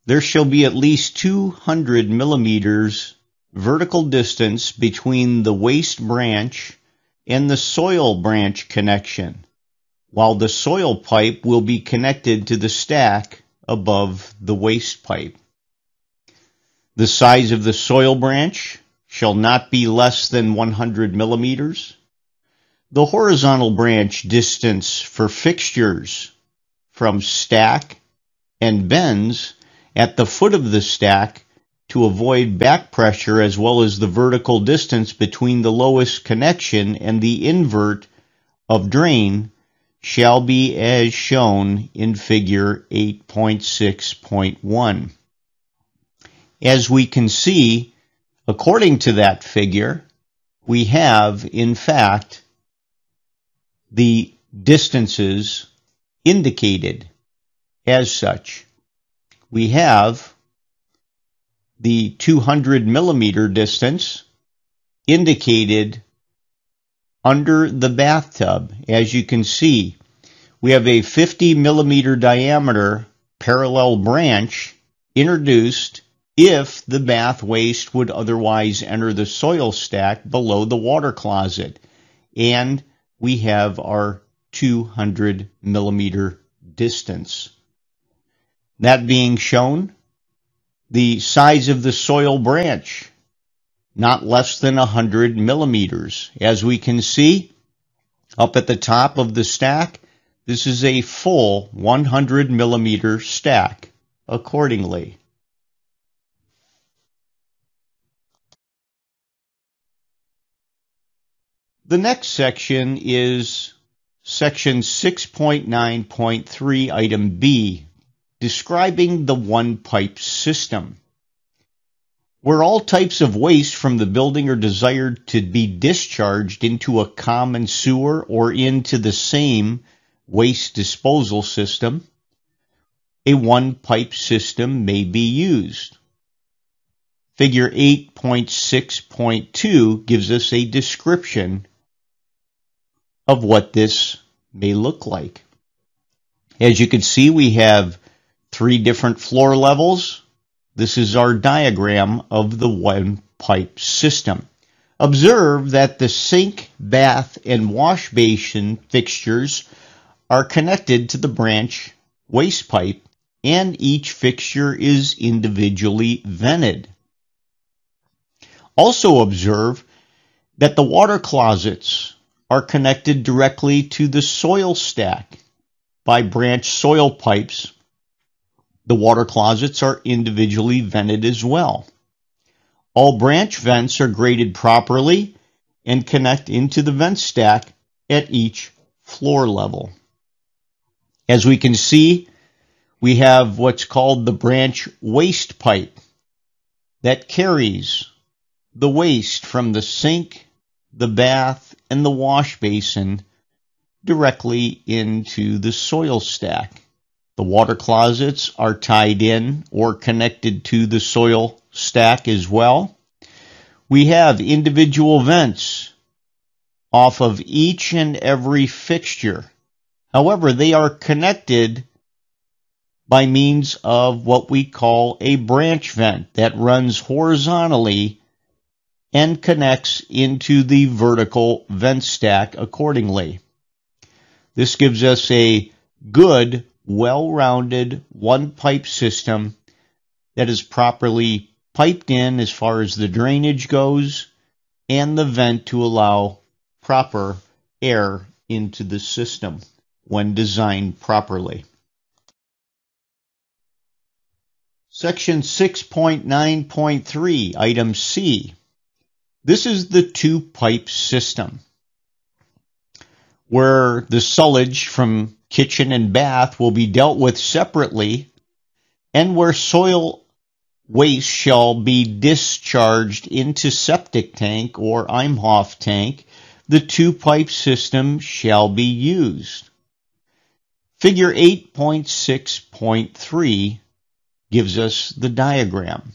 there shall be at least 200 millimeters vertical distance between the waste branch and the soil branch connection, while the soil pipe will be connected to the stack above the waste pipe. The size of the soil branch shall not be less than 100 millimeters. The horizontal branch distance for fixtures from stack and bends at the foot of the stack to avoid back pressure, as well as the vertical distance between the lowest connection and the invert of drain, shall be as shown in figure 8.6.1. As we can see, according to that figure, we have, in fact, the distances indicated as such. We have the 200 millimeter distance indicated under the bathtub. As you can see, we have a 50 millimeter diameter parallel branch introduced if the bath waste would otherwise enter the soil stack below the water closet. And we have our 200 millimeter distance. That being shown, the size of the soil branch, not less than 100 millimeters. As we can see, up at the top of the stack, this is a full 100 millimeter stack accordingly. The next section is section 6.9.3, item B, describing the one-pipe system. Where all types of waste from the building are desired to be discharged into a common sewer or into the same waste disposal system, a one-pipe system may be used. Figure 8.6.2 gives us a description of what this may look like. As you can see, we have 3 different floor levels. This is our diagram of the one-pipe system. Observe that the sink, bath, and wash basin fixtures are connected to the branch waste pipe, and each fixture is individually vented. Also observe that the water closets are connected directly to the soil stack by branch soil pipes. The water closets are individually vented as well. All branch vents are graded properly and connect into the vent stack at each floor level. As we can see, we have what's called the branch waste pipe that carries the waste from the sink, the bath, and the wash basin directly into the soil stack. The water closets are tied in or connected to the soil stack as well. We have individual vents off of each and every fixture. However, they are connected by means of what we call a branch vent that runs horizontally and connects into the vertical vent stack accordingly. This gives us a good, well-rounded one-pipe system that is properly piped in as far as the drainage goes and the vent to allow proper air into the system when designed properly. Section 6.9.3, Item C. This is the two-pipe system, where the sullage from kitchen and bath will be dealt with separately, and where soil waste shall be discharged into septic tank or Imhoff tank, the two-pipe system shall be used. Figure 8.6.3 gives us the diagram.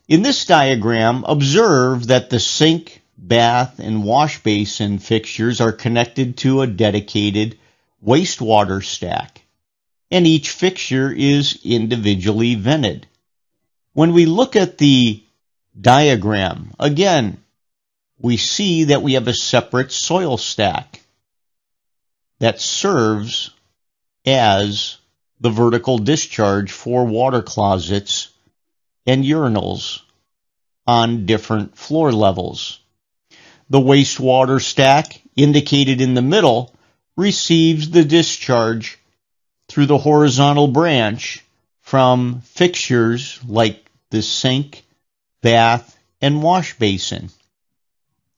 In this diagram, observe that the sink, bath, and wash basin fixtures are connected to a dedicated wastewater stack, and each fixture is individually vented. When we look at the diagram, again, we see that we have a separate soil stack that serves as the vertical discharge for water closets and urinals on different floor levels. The wastewater stack, indicated in the middle, receives the discharge through the horizontal branch from fixtures like the sink, bath, and wash basin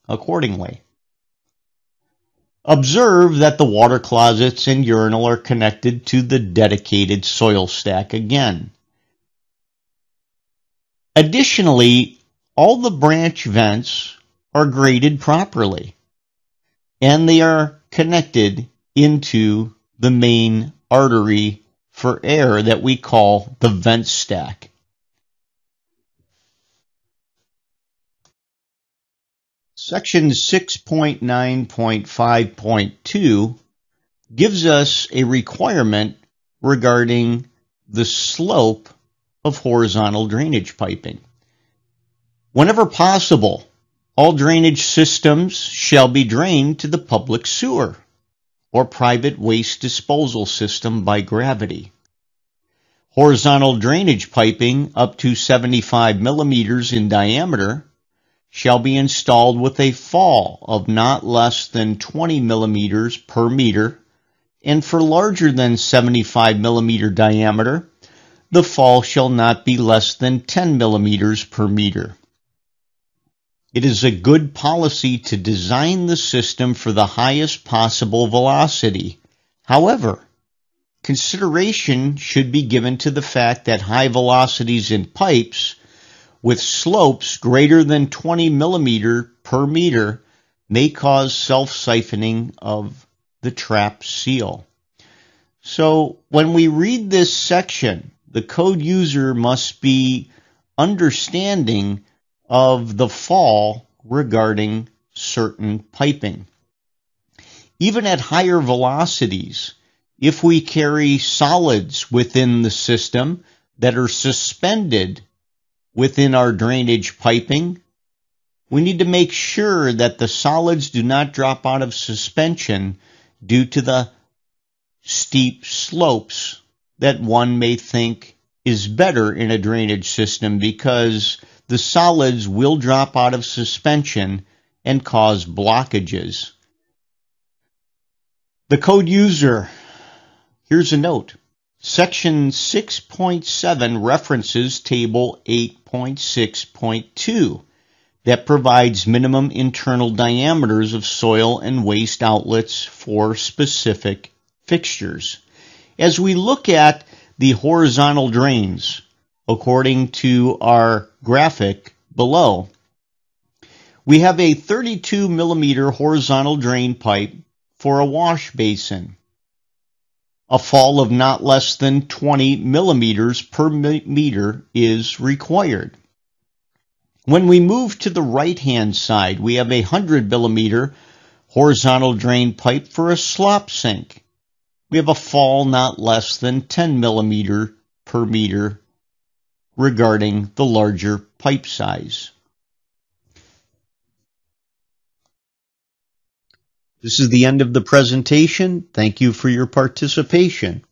accordingly. Observe that the water closets and urinal are connected to the dedicated soil stack again. Additionally, all the branch vents are graded properly, and they are connected into the main artery for air that we call the vent stack. Section 6.9.5.2 gives us a requirement regarding the slope of horizontal drainage piping. Whenever possible, all drainage systems shall be drained to the public sewer or private waste disposal system by gravity. Horizontal drainage piping up to 75 millimeters in diameter shall be installed with a fall of not less than 20 millimeters per meter, and for larger than 75 millimeter diameter, the fall shall not be less than 10 millimeters per meter. It is a good policy to design the system for the highest possible velocity. However, consideration should be given to the fact that high velocities in pipes with slopes greater than 20 millimeter per meter may cause self-siphoning of the trap seal. So when we read this section, the code user must be understanding of the fall regarding certain piping. Even at higher velocities, if we carry solids within the system that are suspended within our drainage piping, we need to make sure that the solids do not drop out of suspension due to the steep slopes that one may think is better in a drainage system, because the solids will drop out of suspension and cause blockages. The code user, here's a note. Section 6.7 references Table 8.6.2 that provides minimum internal diameters of soil and waste outlets for specific fixtures. As we look at the horizontal drains, according to our graphic below, We have a 32 millimeter horizontal drain pipe for a wash basin. A fall of not less than 20 millimeters per meter is required. When we move to the right-hand side, we have a 100 millimeter horizontal drain pipe for a slop sink. We have a fall not less than 10 millimeter per meter regarding the larger pipe size. This is the end of the presentation. Thank you for your participation.